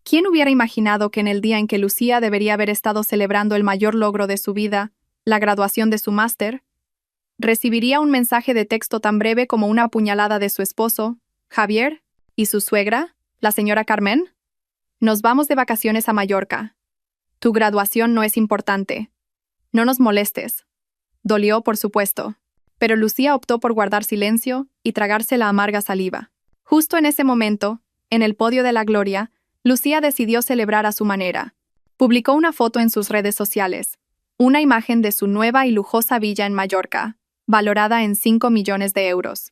¿Quién hubiera imaginado que en el día en que Lucía debería haber estado celebrando el mayor logro de su vida, la graduación de su máster, recibiría un mensaje de texto tan breve como una puñalada de su esposo, Javier, y su suegra, la señora Carmen? Nos vamos de vacaciones a Mallorca. Tu graduación no es importante. No nos molestes. Dolió, por supuesto, pero Lucía optó por guardar silencio y tragarse la amarga saliva. Justo en ese momento, en el podio de la gloria, Lucía decidió celebrar a su manera. Publicó una foto en sus redes sociales, una imagen de su nueva y lujosa villa en Mallorca, valorada en 5 millones de euros.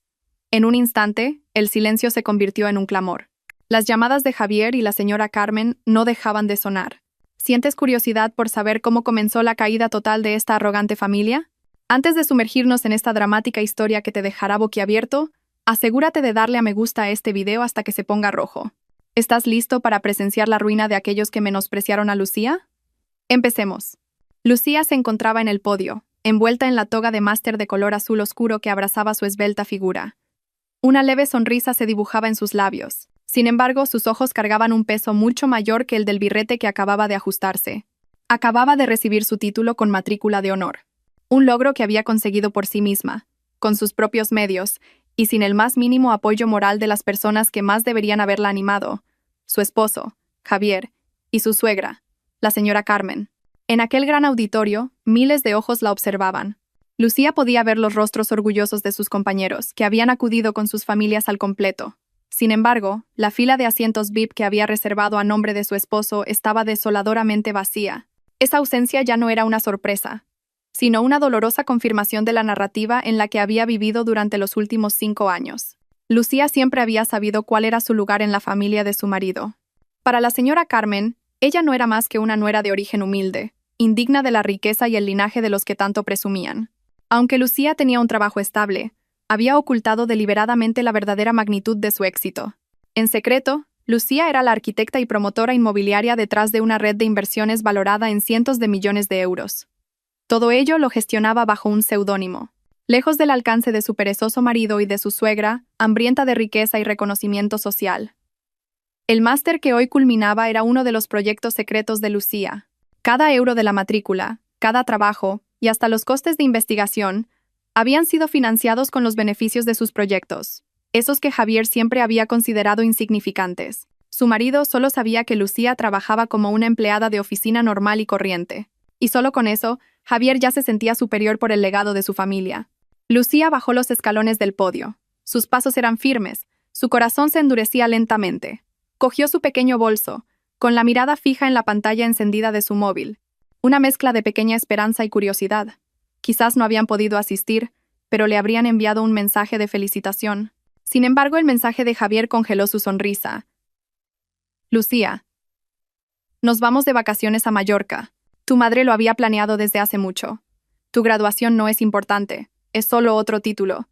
En un instante, el silencio se convirtió en un clamor. Las llamadas de Javier y la señora Carmen no dejaban de sonar. ¿Sientes curiosidad por saber cómo comenzó la caída total de esta arrogante familia? Antes de sumergirnos en esta dramática historia que te dejará boquiabierto, asegúrate de darle a me gusta a este video hasta que se ponga rojo. ¿Estás listo para presenciar la ruina de aquellos que menospreciaron a Lucía? Empecemos. Lucía se encontraba en el podio, envuelta en la toga de máster de color azul oscuro que abrazaba su esbelta figura. Una leve sonrisa se dibujaba en sus labios. Sin embargo, sus ojos cargaban un peso mucho mayor que el del birrete que acababa de ajustarse. Acababa de recibir su título con matrícula de honor. Un logro que había conseguido por sí misma, con sus propios medios, y sin el más mínimo apoyo moral de las personas que más deberían haberla animado, su esposo, Javier, y su suegra, la señora Carmen. En aquel gran auditorio, miles de ojos la observaban. Lucía podía ver los rostros orgullosos de sus compañeros, que habían acudido con sus familias al completo. Sin embargo, la fila de asientos VIP que había reservado a nombre de su esposo estaba desoladoramente vacía. Esa ausencia ya no era una sorpresa, sino una dolorosa confirmación de la narrativa en la que había vivido durante los últimos 5 años. Lucía siempre había sabido cuál era su lugar en la familia de su marido. Para la señora Carmen, ella no era más que una nuera de origen humilde, indigna de la riqueza y el linaje de los que tanto presumían. Aunque Lucía tenía un trabajo estable, había ocultado deliberadamente la verdadera magnitud de su éxito. En secreto, Lucía era la arquitecta y promotora inmobiliaria detrás de una red de inversiones valorada en cientos de millones de euros. Todo ello lo gestionaba bajo un seudónimo, lejos del alcance de su perezoso marido y de su suegra, hambrienta de riqueza y reconocimiento social. El máster que hoy culminaba era uno de los proyectos secretos de Lucía. Cada euro de la matrícula, cada trabajo, y hasta los costes de investigación, habían sido financiados con los beneficios de sus proyectos, esos que Javier siempre había considerado insignificantes. Su marido solo sabía que Lucía trabajaba como una empleada de oficina normal y corriente, y solo con eso, Javier ya se sentía superior por el legado de su familia. Lucía bajó los escalones del podio. Sus pasos eran firmes, su corazón se endurecía lentamente. Cogió su pequeño bolso, con la mirada fija en la pantalla encendida de su móvil. Una mezcla de pequeña esperanza y curiosidad. Quizás no habían podido asistir, pero le habrían enviado un mensaje de felicitación. Sin embargo, el mensaje de Javier congeló su sonrisa. Lucía, nos vamos de vacaciones a Mallorca. Tu madre lo había planeado desde hace mucho. Tu graduación no es importante, es solo otro título.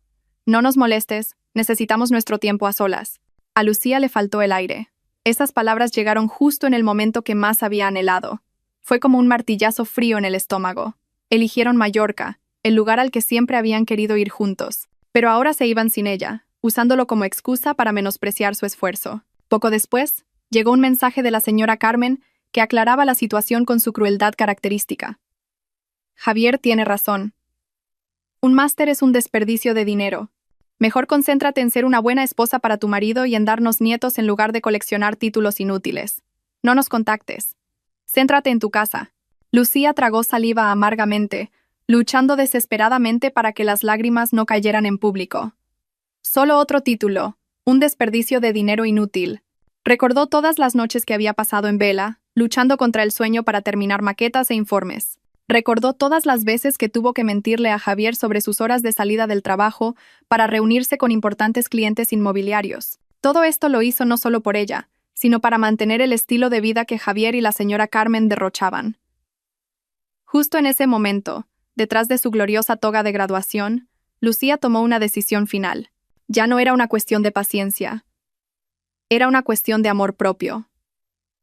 No nos molestes, necesitamos nuestro tiempo a solas. A Lucía le faltó el aire. Esas palabras llegaron justo en el momento que más había anhelado. Fue como un martillazo frío en el estómago. Eligieron Mallorca, el lugar al que siempre habían querido ir juntos. Pero ahora se iban sin ella, usándolo como excusa para menospreciar su esfuerzo. Poco después, llegó un mensaje de la señora Carmen que aclaraba la situación con su crueldad característica. Javier tiene razón. Un máster es un desperdicio de dinero. Mejor concéntrate en ser una buena esposa para tu marido y en darnos nietos en lugar de coleccionar títulos inútiles. No nos contactes. Céntrate en tu casa. Lucía tragó saliva amargamente, luchando desesperadamente para que las lágrimas no cayeran en público. Solo otro título, un desperdicio de dinero inútil. Recordó todas las noches que había pasado en vela, luchando contra el sueño para terminar maquetas e informes. Recordó todas las veces que tuvo que mentirle a Javier sobre sus horas de salida del trabajo para reunirse con importantes clientes inmobiliarios. Todo esto lo hizo no solo por ella, sino para mantener el estilo de vida que Javier y la señora Carmen derrochaban. Justo en ese momento, detrás de su gloriosa toga de graduación, Lucía tomó una decisión final. Ya no era una cuestión de paciencia. Era una cuestión de amor propio.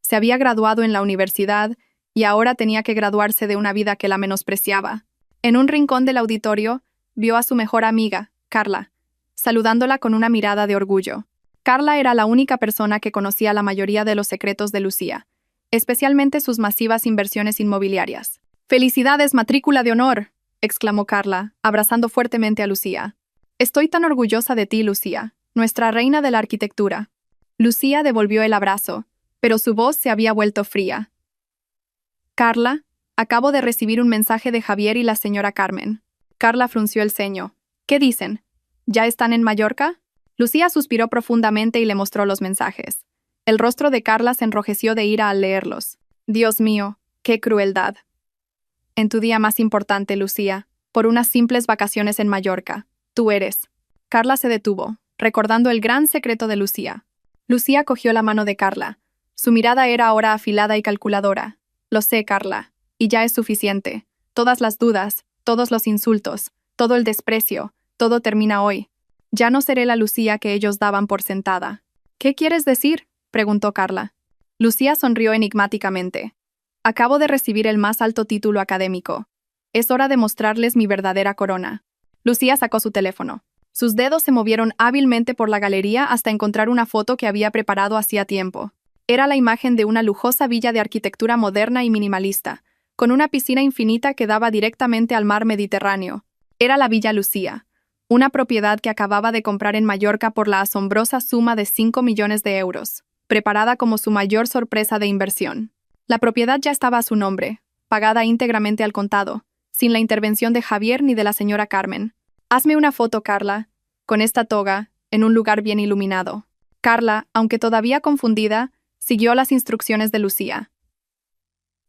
Se había graduado en la universidad y ahora tenía que graduarse de una vida que la menospreciaba. En un rincón del auditorio, vio a su mejor amiga, Carla, saludándola con una mirada de orgullo. Carla era la única persona que conocía la mayoría de los secretos de Lucía, especialmente sus masivas inversiones inmobiliarias. ¡Felicidades, matrícula de honor!, exclamó Carla, abrazando fuertemente a Lucía. Estoy tan orgullosa de ti, Lucía, nuestra reina de la arquitectura. Lucía devolvió el abrazo, pero su voz se había vuelto fría. Carla, acabo de recibir un mensaje de Javier y la señora Carmen. Carla frunció el ceño. ¿Qué dicen? ¿Ya están en Mallorca? Lucía suspiró profundamente y le mostró los mensajes. El rostro de Carla se enrojeció de ira al leerlos. Dios mío, qué crueldad. En tu día más importante, Lucía, por unas simples vacaciones en Mallorca, tú eres. Carla se detuvo, recordando el gran secreto de Lucía. Lucía cogió la mano de Carla. Su mirada era ahora afilada y calculadora. Lo sé, Carla, y ya es suficiente. Todas las dudas, todos los insultos, todo el desprecio, todo termina hoy. Ya no seré la Lucía que ellos daban por sentada. ¿Qué quieres decir?, preguntó Carla. Lucía sonrió enigmáticamente. Acabo de recibir el más alto título académico. Es hora de mostrarles mi verdadera corona. Lucía sacó su teléfono. Sus dedos se movieron hábilmente por la galería hasta encontrar una foto que había preparado hacía tiempo. Era la imagen de una lujosa villa de arquitectura moderna y minimalista, con una piscina infinita que daba directamente al mar Mediterráneo. Era la Villa Lucía, una propiedad que acababa de comprar en Mallorca por la asombrosa suma de 5 millones de euros, preparada como su mayor sorpresa de inversión. La propiedad ya estaba a su nombre, pagada íntegramente al contado, sin la intervención de Javier ni de la señora Carmen. Hazme una foto, Carla, con esta toga, en un lugar bien iluminado. Carla, aunque todavía confundida, siguió las instrucciones de Lucía.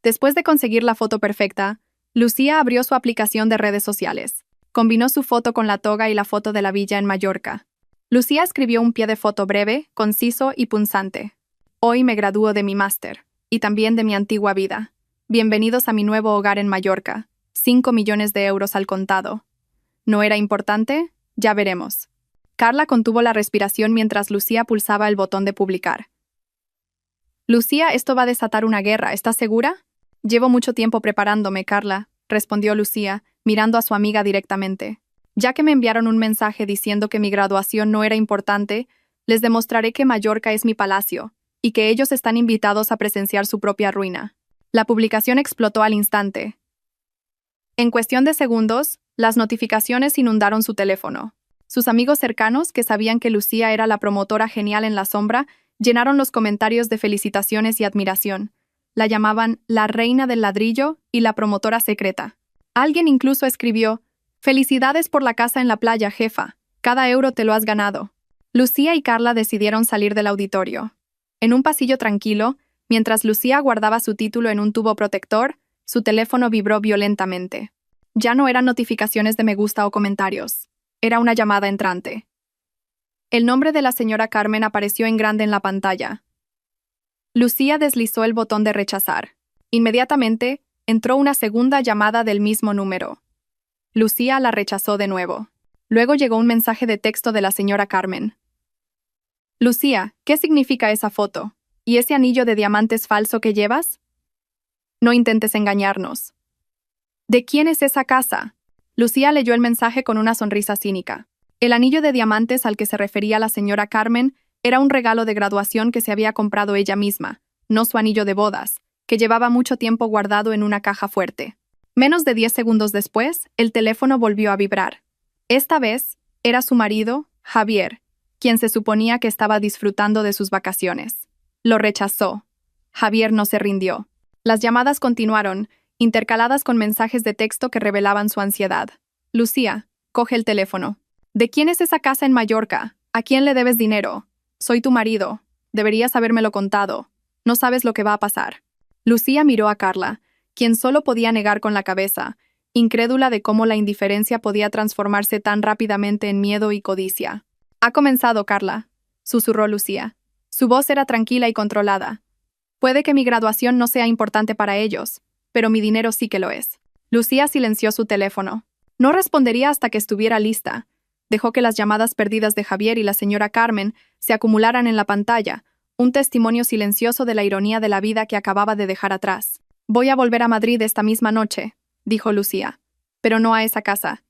Después de conseguir la foto perfecta, Lucía abrió su aplicación de redes sociales. Combinó su foto con la toga y la foto de la villa en Mallorca. Lucía escribió un pie de foto breve, conciso y punzante. Hoy me gradúo de mi máster, y también de mi antigua vida. Bienvenidos a mi nuevo hogar en Mallorca. 5 millones de euros al contado. ¿No era importante? Ya veremos. Carla contuvo la respiración mientras Lucía pulsaba el botón de publicar. Lucía, esto va a desatar una guerra, ¿estás segura? Llevo mucho tiempo preparándome, Carla, respondió Lucía, mirando a su amiga directamente. Ya que me enviaron un mensaje diciendo que mi graduación no era importante, les demostraré que Mallorca es mi palacio, y que ellos están invitados a presenciar su propia ruina. La publicación explotó al instante. En cuestión de segundos, las notificaciones inundaron su teléfono. Sus amigos cercanos, que sabían que Lucía era la promotora genial en la sombra, llenaron los comentarios de felicitaciones y admiración. La llamaban la reina del ladrillo y la promotora secreta. Alguien incluso escribió: «Felicidades por la casa en la playa, jefa. Cada euro te lo has ganado». Lucía y Carla decidieron salir del auditorio. En un pasillo tranquilo, mientras Lucía guardaba su título en un tubo protector, su teléfono vibró violentamente. Ya no eran notificaciones de me gusta o comentarios. Era una llamada entrante. El nombre de la señora Carmen apareció en grande en la pantalla. Lucía deslizó el botón de rechazar. Inmediatamente, entró una segunda llamada del mismo número. Lucía la rechazó de nuevo. Luego llegó un mensaje de texto de la señora Carmen. Lucía, ¿qué significa esa foto? ¿Y ese anillo de diamantes falso que llevas? No intentes engañarnos. ¿De quién es esa casa? Lucía leyó el mensaje con una sonrisa cínica. El anillo de diamantes al que se refería la señora Carmen era un regalo de graduación que se había comprado ella misma, no su anillo de bodas, que llevaba mucho tiempo guardado en una caja fuerte. Menos de 10 segundos después, el teléfono volvió a vibrar. Esta vez, era su marido, Javier, quien se suponía que estaba disfrutando de sus vacaciones. Lo rechazó. Javier no se rindió. Las llamadas continuaron, intercaladas con mensajes de texto que revelaban su ansiedad. Lucía, coge el teléfono. ¿De quién es esa casa en Mallorca? ¿A quién le debes dinero? Soy tu marido. Deberías habérmelo contado. No sabes lo que va a pasar. Lucía miró a Carla, quien solo podía negar con la cabeza, incrédula de cómo la indiferencia podía transformarse tan rápidamente en miedo y codicia. Ha comenzado, Carla, susurró Lucía. Su voz era tranquila y controlada. Puede que mi graduación no sea importante para ellos, pero mi dinero sí que lo es. Lucía silenció su teléfono. No respondería hasta que estuviera lista. Dejó que las llamadas perdidas de Javier y la señora Carmen se acumularan en la pantalla, un testimonio silencioso de la ironía de la vida que acababa de dejar atrás. Voy a volver a Madrid esta misma noche, dijo Lucía, pero no a esa casa.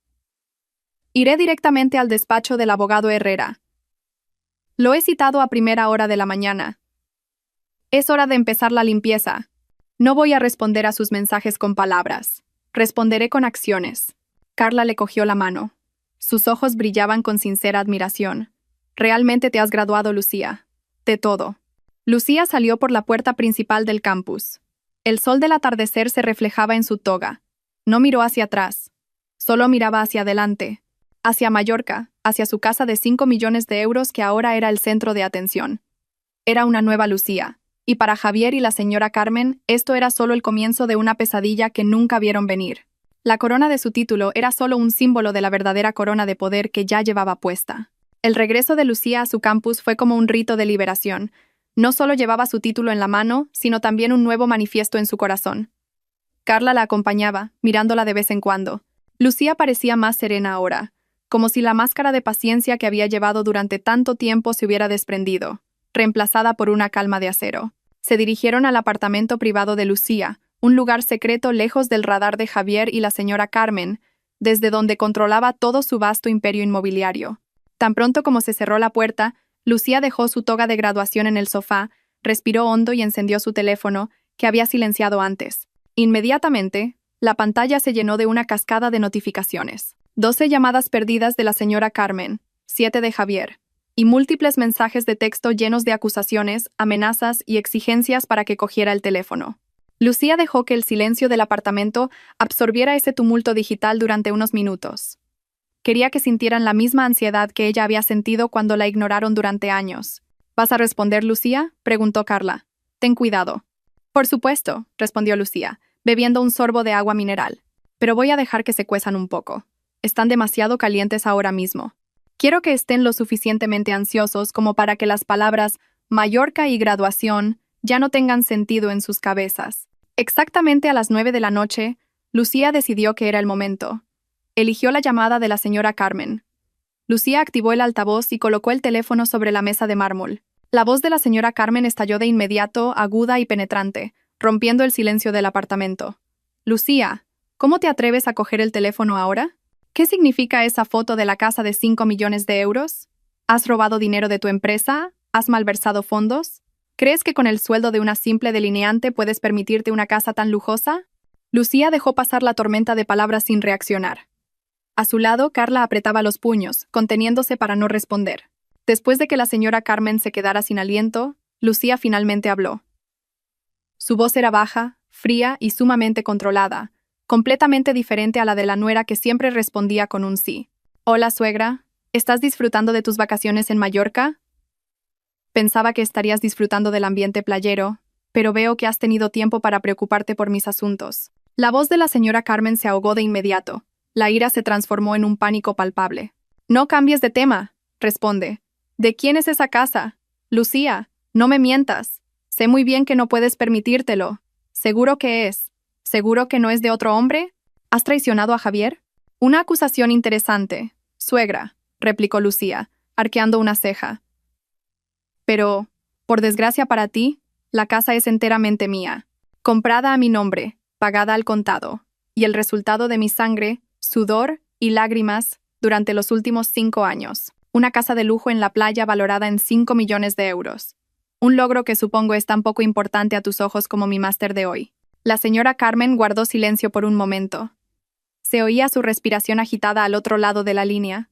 Iré directamente al despacho del abogado Herrera. Lo he citado a primera hora de la mañana. Es hora de empezar la limpieza. No voy a responder a sus mensajes con palabras. Responderé con acciones. Carla le cogió la mano. Sus ojos brillaban con sincera admiración. Realmente te has graduado, Lucía. De todo. Lucía salió por la puerta principal del campus. El sol del atardecer se reflejaba en su toga. No miró hacia atrás. Solo miraba hacia adelante. Hacia Mallorca, hacia su casa de 5 millones de euros que ahora era el centro de atención. Era una nueva Lucía. Y para Javier y la señora Carmen, esto era solo el comienzo de una pesadilla que nunca vieron venir. La corona de su título era solo un símbolo de la verdadera corona de poder que ya llevaba puesta. El regreso de Lucía a su campus fue como un rito de liberación. No solo llevaba su título en la mano, sino también un nuevo manifiesto en su corazón. Carla la acompañaba, mirándola de vez en cuando. Lucía parecía más serena ahora, como si la máscara de paciencia que había llevado durante tanto tiempo se hubiera desprendido, reemplazada por una calma de acero. Se dirigieron al apartamento privado de Lucía, un lugar secreto lejos del radar de Javier y la señora Carmen, desde donde controlaba todo su vasto imperio inmobiliario. Tan pronto como se cerró la puerta, Lucía dejó su toga de graduación en el sofá, respiró hondo y encendió su teléfono, que había silenciado antes. Inmediatamente, la pantalla se llenó de una cascada de notificaciones. 12 llamadas perdidas de la señora Carmen, 7 de Javier, y múltiples mensajes de texto llenos de acusaciones, amenazas y exigencias para que cogiera el teléfono. Lucía dejó que el silencio del apartamento absorbiera ese tumulto digital durante unos minutos. Quería que sintieran la misma ansiedad que ella había sentido cuando la ignoraron durante años. ¿Vas a responder, Lucía?, preguntó Carla. Ten cuidado. Por supuesto, respondió Lucía, bebiendo un sorbo de agua mineral. Pero voy a dejar que se cuezan un poco. Están demasiado calientes ahora mismo. Quiero que estén lo suficientemente ansiosos como para que las palabras Mallorca y graduación ya no tengan sentido en sus cabezas. Exactamente a las 9 de la noche, Lucía decidió que era el momento. Eligió la llamada de la señora Carmen. Lucía activó el altavoz y colocó el teléfono sobre la mesa de mármol. La voz de la señora Carmen estalló de inmediato, aguda y penetrante, rompiendo el silencio del apartamento. Lucía, ¿cómo te atreves a coger el teléfono ahora? ¿Qué significa esa foto de la casa de 5 millones de euros? ¿Has robado dinero de tu empresa? ¿Has malversado fondos? ¿Crees que con el sueldo de una simple delineante puedes permitirte una casa tan lujosa? Lucía dejó pasar la tormenta de palabras sin reaccionar. A su lado, Carla apretaba los puños, conteniéndose para no responder. Después de que la señora Carmen se quedara sin aliento, Lucía finalmente habló. Su voz era baja, fría y sumamente controlada, completamente diferente a la de la nuera que siempre respondía con un sí. «Hola, suegra. ¿Estás disfrutando de tus vacaciones en Mallorca?» Pensaba que estarías disfrutando del ambiente playero, pero veo que has tenido tiempo para preocuparte por mis asuntos. La voz de la señora Carmen se ahogó de inmediato. La ira se transformó en un pánico palpable. «No cambies de tema», responde. «¿De quién es esa casa? Lucía, no me mientas. Sé muy bien que no puedes permitírtelo. ¿Seguro que es? ¿Seguro que no es de otro hombre? ¿Has traicionado a Javier?» «Una acusación interesante, suegra», replicó Lucía, arqueando una ceja. «Pero, por desgracia para ti, la casa es enteramente mía, comprada a mi nombre, pagada al contado, y el resultado de mi sangre, sudor y lágrimas durante los últimos 5 años. Una casa de lujo en la playa valorada en 5 millones de euros. Un logro que supongo es tan poco importante a tus ojos como mi máster de hoy». La señora Carmen guardó silencio por un momento. Se oía su respiración agitada al otro lado de la línea.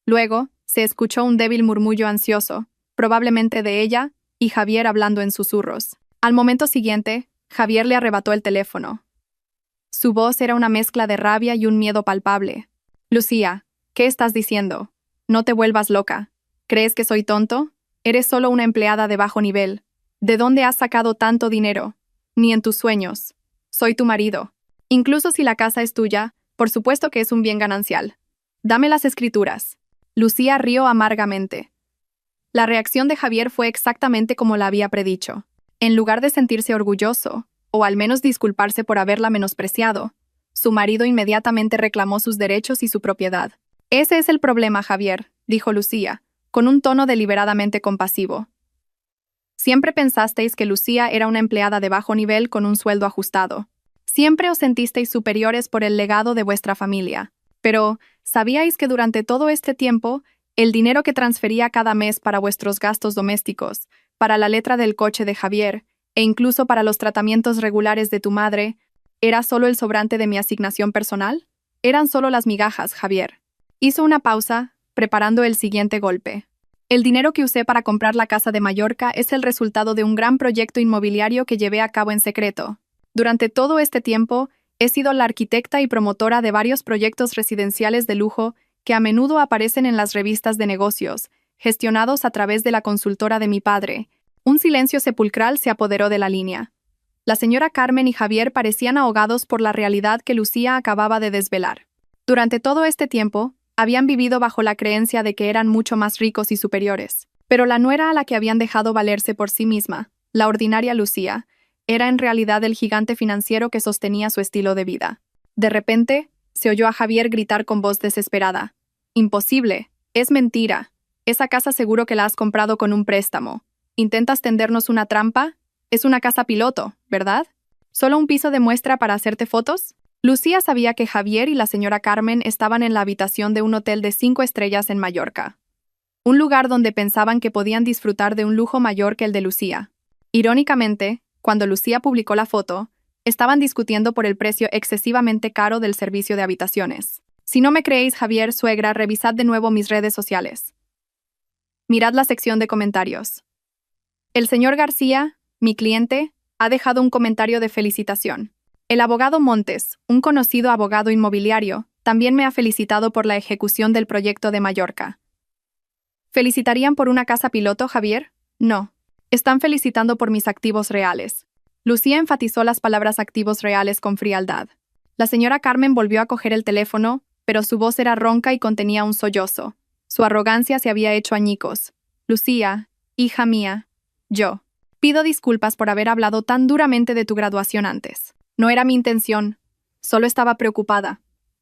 Luego, se escuchó un débil murmullo ansioso, probablemente de ella, y Javier hablando en susurros. Al momento siguiente, Javier le arrebató el teléfono. Su voz era una mezcla de rabia y un miedo palpable. «Lucía, ¿qué estás diciendo? No te vuelvas loca. ¿Crees que soy tonto? Eres solo una empleada de bajo nivel. ¿De dónde has sacado tanto dinero? Ni en tus sueños. Soy tu marido. Incluso si la casa es tuya, por supuesto que es un bien ganancial. Dame las escrituras». Lucía rió amargamente. La reacción de Javier fue exactamente como la había predicho. En lugar de sentirse orgulloso, o al menos disculparse por haberla menospreciado, su marido inmediatamente reclamó sus derechos y su propiedad. «Ese es el problema, Javier», dijo Lucía, con un tono deliberadamente compasivo. «Siempre pensasteis que Lucía era una empleada de bajo nivel con un sueldo ajustado. Siempre os sentisteis superiores por el legado de vuestra familia. Pero, ¿sabíais que durante todo este tiempo El dinero que transfería cada mes para vuestros gastos domésticos, para la letra del coche de Javier, e incluso para los tratamientos regulares de tu madre, ¿era solo el sobrante de mi asignación personal? Eran solo las migajas, Javier. Hizo una pausa, preparando el siguiente golpe. El dinero que usé para comprar la casa de Mallorca es el resultado de un gran proyecto inmobiliario que llevé a cabo en secreto. Durante todo este tiempo, he sido la arquitecta y promotora de varios proyectos residenciales de lujo que a menudo aparecen en las revistas de negocios, gestionados a través de la consultora de mi padre. Un silencio sepulcral se apoderó de la línea. La señora Carmen y Javier parecían ahogados por la realidad que Lucía acababa de desvelar. Durante todo este tiempo, habían vivido bajo la creencia de que eran mucho más ricos y superiores. Pero la nuera a la que habían dejado valerse por sí misma, la ordinaria Lucía, era en realidad el gigante financiero que sostenía su estilo de vida. De repente, se oyó a Javier gritar con voz desesperada. «Imposible. Es mentira. Esa casa seguro que la has comprado con un préstamo. ¿Intentas tendernos una trampa? Es una casa piloto, ¿verdad? ¿Solo un piso de muestra para hacerte fotos?» Lucía sabía que Javier y la señora Carmen estaban en la habitación de un hotel de 5 estrellas en Mallorca. Un lugar donde pensaban que podían disfrutar de un lujo mayor que el de Lucía. Irónicamente, cuando Lucía publicó la foto, estaban discutiendo por el precio excesivamente caro del servicio de habitaciones. Si no me creéis, Javier, suegra, revisad de nuevo mis redes sociales. Mirad la sección de comentarios. El señor García, mi cliente, ha dejado un comentario de felicitación. El abogado Montes, un conocido abogado inmobiliario, también me ha felicitado por la ejecución del proyecto de Mallorca. ¿Felicitarían por una casa piloto, Javier? No. Están felicitando por mis activos reales. Lucía enfatizó las palabras activos reales con frialdad. La señora Carmen volvió a coger el teléfono, pero su voz era ronca y contenía un sollozo. Su arrogancia se había hecho añicos. Lucía, hija mía, yo. Pido disculpas por haber hablado tan duramente de tu graduación antes. No era mi intención. Solo estaba preocupada.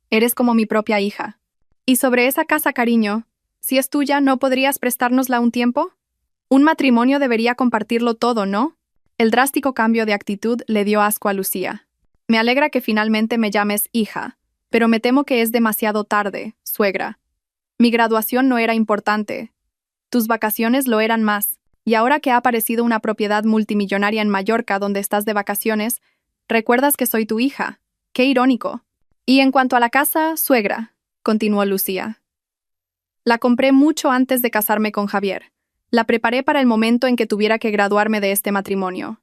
Eres como mi propia hija. Y sobre esa casa, cariño, si es tuya, ¿no podrías prestárnosla un tiempo? Un matrimonio debería compartirlo todo, ¿no? El drástico cambio de actitud le dio asco a Lucía. Me alegra que finalmente me llames hija, pero me temo que es demasiado tarde, suegra. Mi graduación no era importante. Tus vacaciones lo eran más. Y ahora que ha aparecido una propiedad multimillonaria en Mallorca donde estás de vacaciones, recuerdas que soy tu hija. ¡Qué irónico! Y en cuanto a la casa, suegra, continuó Lucía. La compré mucho antes de casarme con Javier. La preparé para el momento en que tuviera que graduarme de este matrimonio.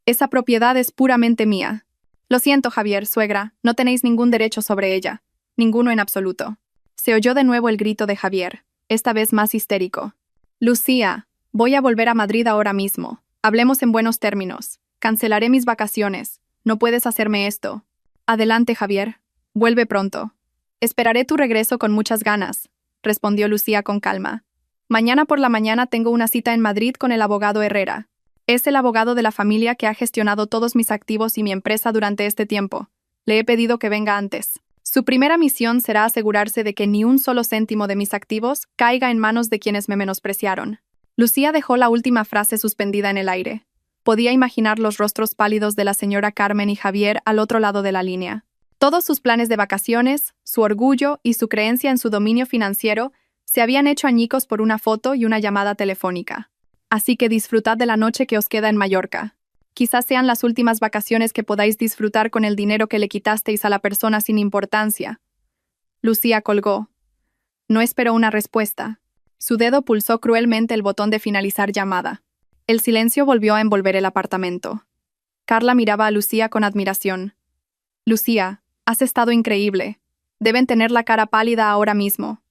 Esa propiedad es puramente mía. Lo siento, Javier, suegra, no tenéis ningún derecho sobre ella. Ninguno en absoluto. Se oyó de nuevo el grito de Javier, esta vez más histérico. Lucía, voy a volver a Madrid ahora mismo. Hablemos en buenos términos. Cancelaré mis vacaciones. No puedes hacerme esto. Adelante, Javier. Vuelve pronto. Esperaré tu regreso con muchas ganas, respondió Lucía con calma. Mañana por la mañana tengo una cita en Madrid con el abogado Herrera. Es el abogado de la familia que ha gestionado todos mis activos y mi empresa durante este tiempo. Le he pedido que venga antes. Su primera misión será asegurarse de que ni un solo céntimo de mis activos caiga en manos de quienes me menospreciaron. Lucía dejó la última frase suspendida en el aire. Podía imaginar los rostros pálidos de la señora Carmen y Javier al otro lado de la línea. Todos sus planes de vacaciones, su orgullo y su creencia en su dominio financiero se habían hecho añicos por una foto y una llamada telefónica. Así que disfrutad de la noche que os queda en Mallorca. Quizás sean las últimas vacaciones que podáis disfrutar con el dinero que le quitasteis a la persona sin importancia. Lucía colgó. No esperó una respuesta. Su dedo pulsó cruelmente el botón de finalizar llamada. El silencio volvió a envolver el apartamento. Carla miraba a Lucía con admiración. Lucía, has estado increíble. Deben tener la cara pálida ahora mismo.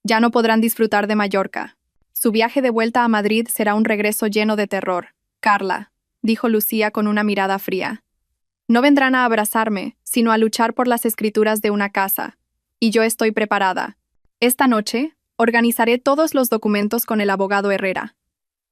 Ya no podrán disfrutar de Mallorca. Su viaje de vuelta a Madrid será un regreso lleno de terror. Carla, dijo Lucía con una mirada fría. No vendrán a abrazarme, sino a luchar por las escrituras de una casa. Y yo estoy preparada. Esta noche, organizaré todos los documentos con el abogado Herrera.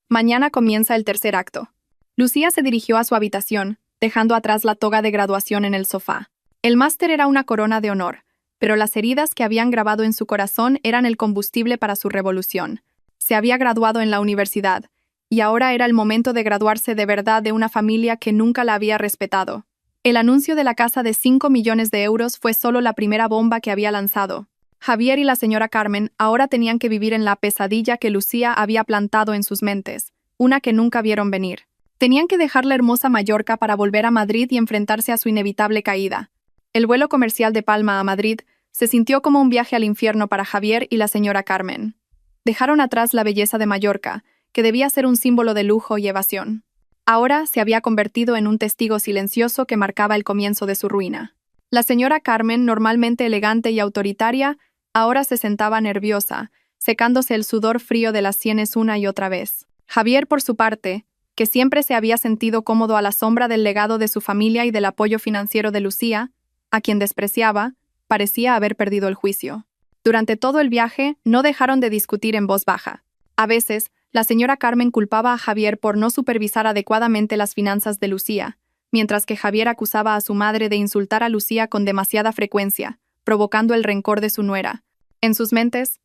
Mañana comienza el tercer acto. Lucía se dirigió a su habitación, dejando atrás la toga de graduación en el sofá. El máster era una corona de honor, pero las heridas que habían grabado en su corazón eran el combustible para su revolución. Se había graduado en la universidad, y ahora era el momento de graduarse de verdad de una familia que nunca la había respetado. El anuncio de la casa de 5 millones de euros fue solo la primera bomba que había lanzado. Javier y la señora Carmen ahora tenían que vivir en la pesadilla que Lucía había plantado en sus mentes, una que nunca vieron venir. Tenían que dejar la hermosa Mallorca para volver a Madrid y enfrentarse a su inevitable caída. El vuelo comercial de Palma a Madrid se sintió como un viaje al infierno para Javier y la señora Carmen. Dejaron atrás la belleza de Mallorca, que debía ser un símbolo de lujo y evasión. Ahora se había convertido en un testigo silencioso que marcaba el comienzo de su ruina. La señora Carmen, normalmente elegante y autoritaria, ahora se sentaba nerviosa, secándose el sudor frío de las sienes una y otra vez. Javier, por su parte, que siempre se había sentido cómodo a la sombra del legado de su familia y del apoyo financiero de Lucía, a quien despreciaba, parecía haber perdido el juicio. Durante todo el viaje, no dejaron de discutir en voz baja. A veces, la señora Carmen culpaba a Javier por no supervisar adecuadamente las finanzas de Lucía, mientras que Javier acusaba a su madre de insultar a Lucía con demasiada frecuencia, provocando el rencor de su nuera. En sus mentes,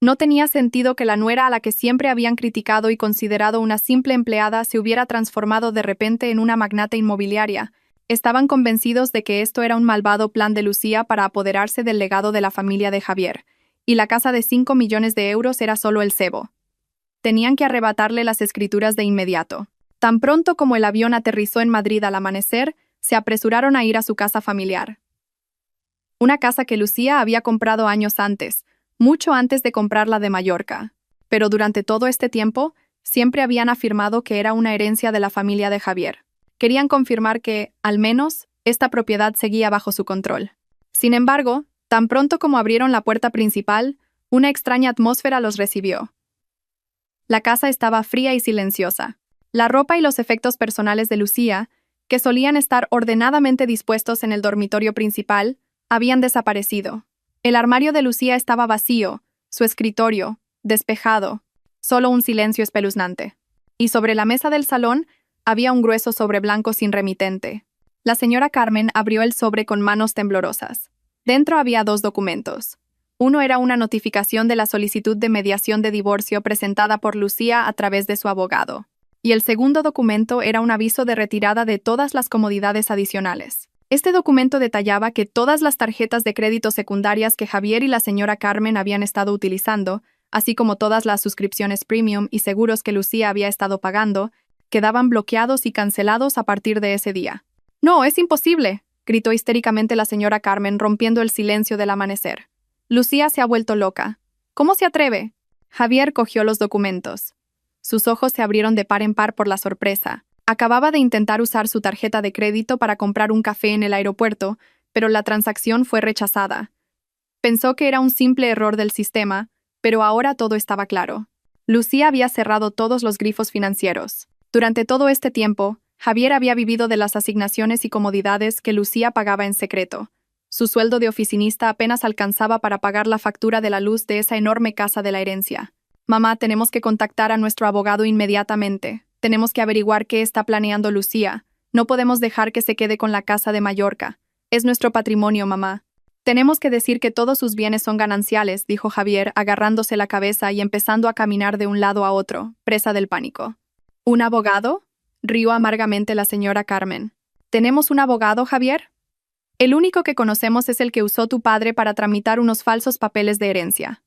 no tenía sentido que la nuera a la que siempre habían criticado y considerado una simple empleada se hubiera transformado de repente en una magnate inmobiliaria. Estaban convencidos de que esto era un malvado plan de Lucía para apoderarse del legado de la familia de Javier, y la casa de 5 millones de euros era solo el cebo. Tenían que arrebatarle las escrituras de inmediato. Tan pronto como el avión aterrizó en Madrid al amanecer, se apresuraron a ir a su casa familiar. Una casa que Lucía había comprado años antes, mucho antes de comprar la de Mallorca. Pero durante todo este tiempo, siempre habían afirmado que era una herencia de la familia de Javier. Querían confirmar que, al menos, esta propiedad seguía bajo su control. Sin embargo, tan pronto como abrieron la puerta principal, una extraña atmósfera los recibió. La casa estaba fría y silenciosa. La ropa y los efectos personales de Lucía, que solían estar ordenadamente dispuestos en el dormitorio principal, habían desaparecido. El armario de Lucía estaba vacío, su escritorio, despejado, solo un silencio espeluznante. Y sobre la mesa del salón había un grueso sobre blanco sin remitente. La señora Carmen abrió el sobre con manos temblorosas. Dentro había 2 documentos. Uno era una notificación de la solicitud de mediación de divorcio presentada por Lucía a través de su abogado. Y el segundo documento era un aviso de retirada de todas las comodidades adicionales. Este documento detallaba que todas las tarjetas de crédito secundarias que Javier y la señora Carmen habían estado utilizando, así como todas las suscripciones premium y seguros que Lucía había estado pagando, quedaban bloqueados y cancelados a partir de ese día. «¡No, es imposible!», gritó histéricamente la señora Carmen, rompiendo el silencio del amanecer. «Lucía se ha vuelto loca. ¿Cómo se atreve?». Javier cogió los documentos. Sus ojos se abrieron de par en par por la sorpresa. Acababa de intentar usar su tarjeta de crédito para comprar un café en el aeropuerto, pero la transacción fue rechazada. Pensó que era un simple error del sistema, pero ahora todo estaba claro. Lucía había cerrado todos los grifos financieros. Durante todo este tiempo, Javier había vivido de las asignaciones y comodidades que Lucía pagaba en secreto. Su sueldo de oficinista apenas alcanzaba para pagar la factura de la luz de esa enorme casa de la herencia. «Mamá, tenemos que contactar a nuestro abogado inmediatamente. Tenemos que averiguar qué está planeando Lucía. No podemos dejar que se quede con la casa de Mallorca. Es nuestro patrimonio, mamá». «Tenemos que decir que todos sus bienes son gananciales», dijo Javier, agarrándose la cabeza y empezando a caminar de un lado a otro, presa del pánico. «¿Un abogado?», rió amargamente la señora Carmen. «¿Tenemos un abogado, Javier? El único que conocemos es el que usó tu padre para tramitar unos falsos papeles de herencia.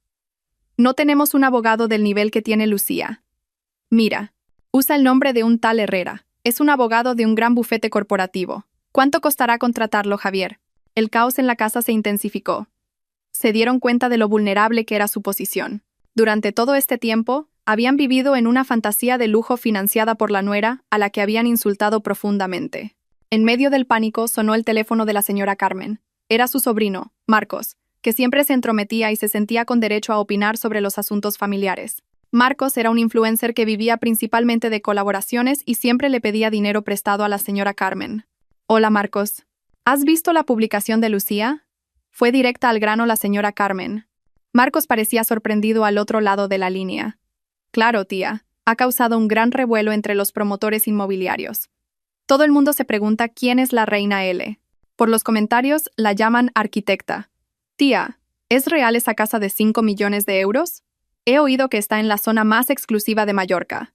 No tenemos un abogado del nivel que tiene Lucía. Mira, usa el nombre de un tal Herrera. Es un abogado de un gran bufete corporativo. ¿Cuánto costará contratarlo, Javier?». El caos en la casa se intensificó. Se dieron cuenta de lo vulnerable que era su posición. Durante todo este tiempo, habían vivido en una fantasía de lujo financiada por la nuera, a la que habían insultado profundamente. En medio del pánico sonó el teléfono de la señora Carmen. Era su sobrino, Marcos, que siempre se entrometía y se sentía con derecho a opinar sobre los asuntos familiares. Marcos era un influencer que vivía principalmente de colaboraciones y siempre le pedía dinero prestado a la señora Carmen. «Hola, Marcos. ¿Has visto la publicación de Lucía?». Fue directa al grano la señora Carmen. Marcos parecía sorprendido al otro lado de la línea. «Claro, tía. Ha causado un gran revuelo entre los promotores inmobiliarios. Todo el mundo se pregunta quién es la reina L. Por los comentarios la llaman arquitecta. Tía, ¿es real esa casa de 5 millones de euros? He oído que está en la zona más exclusiva de Mallorca.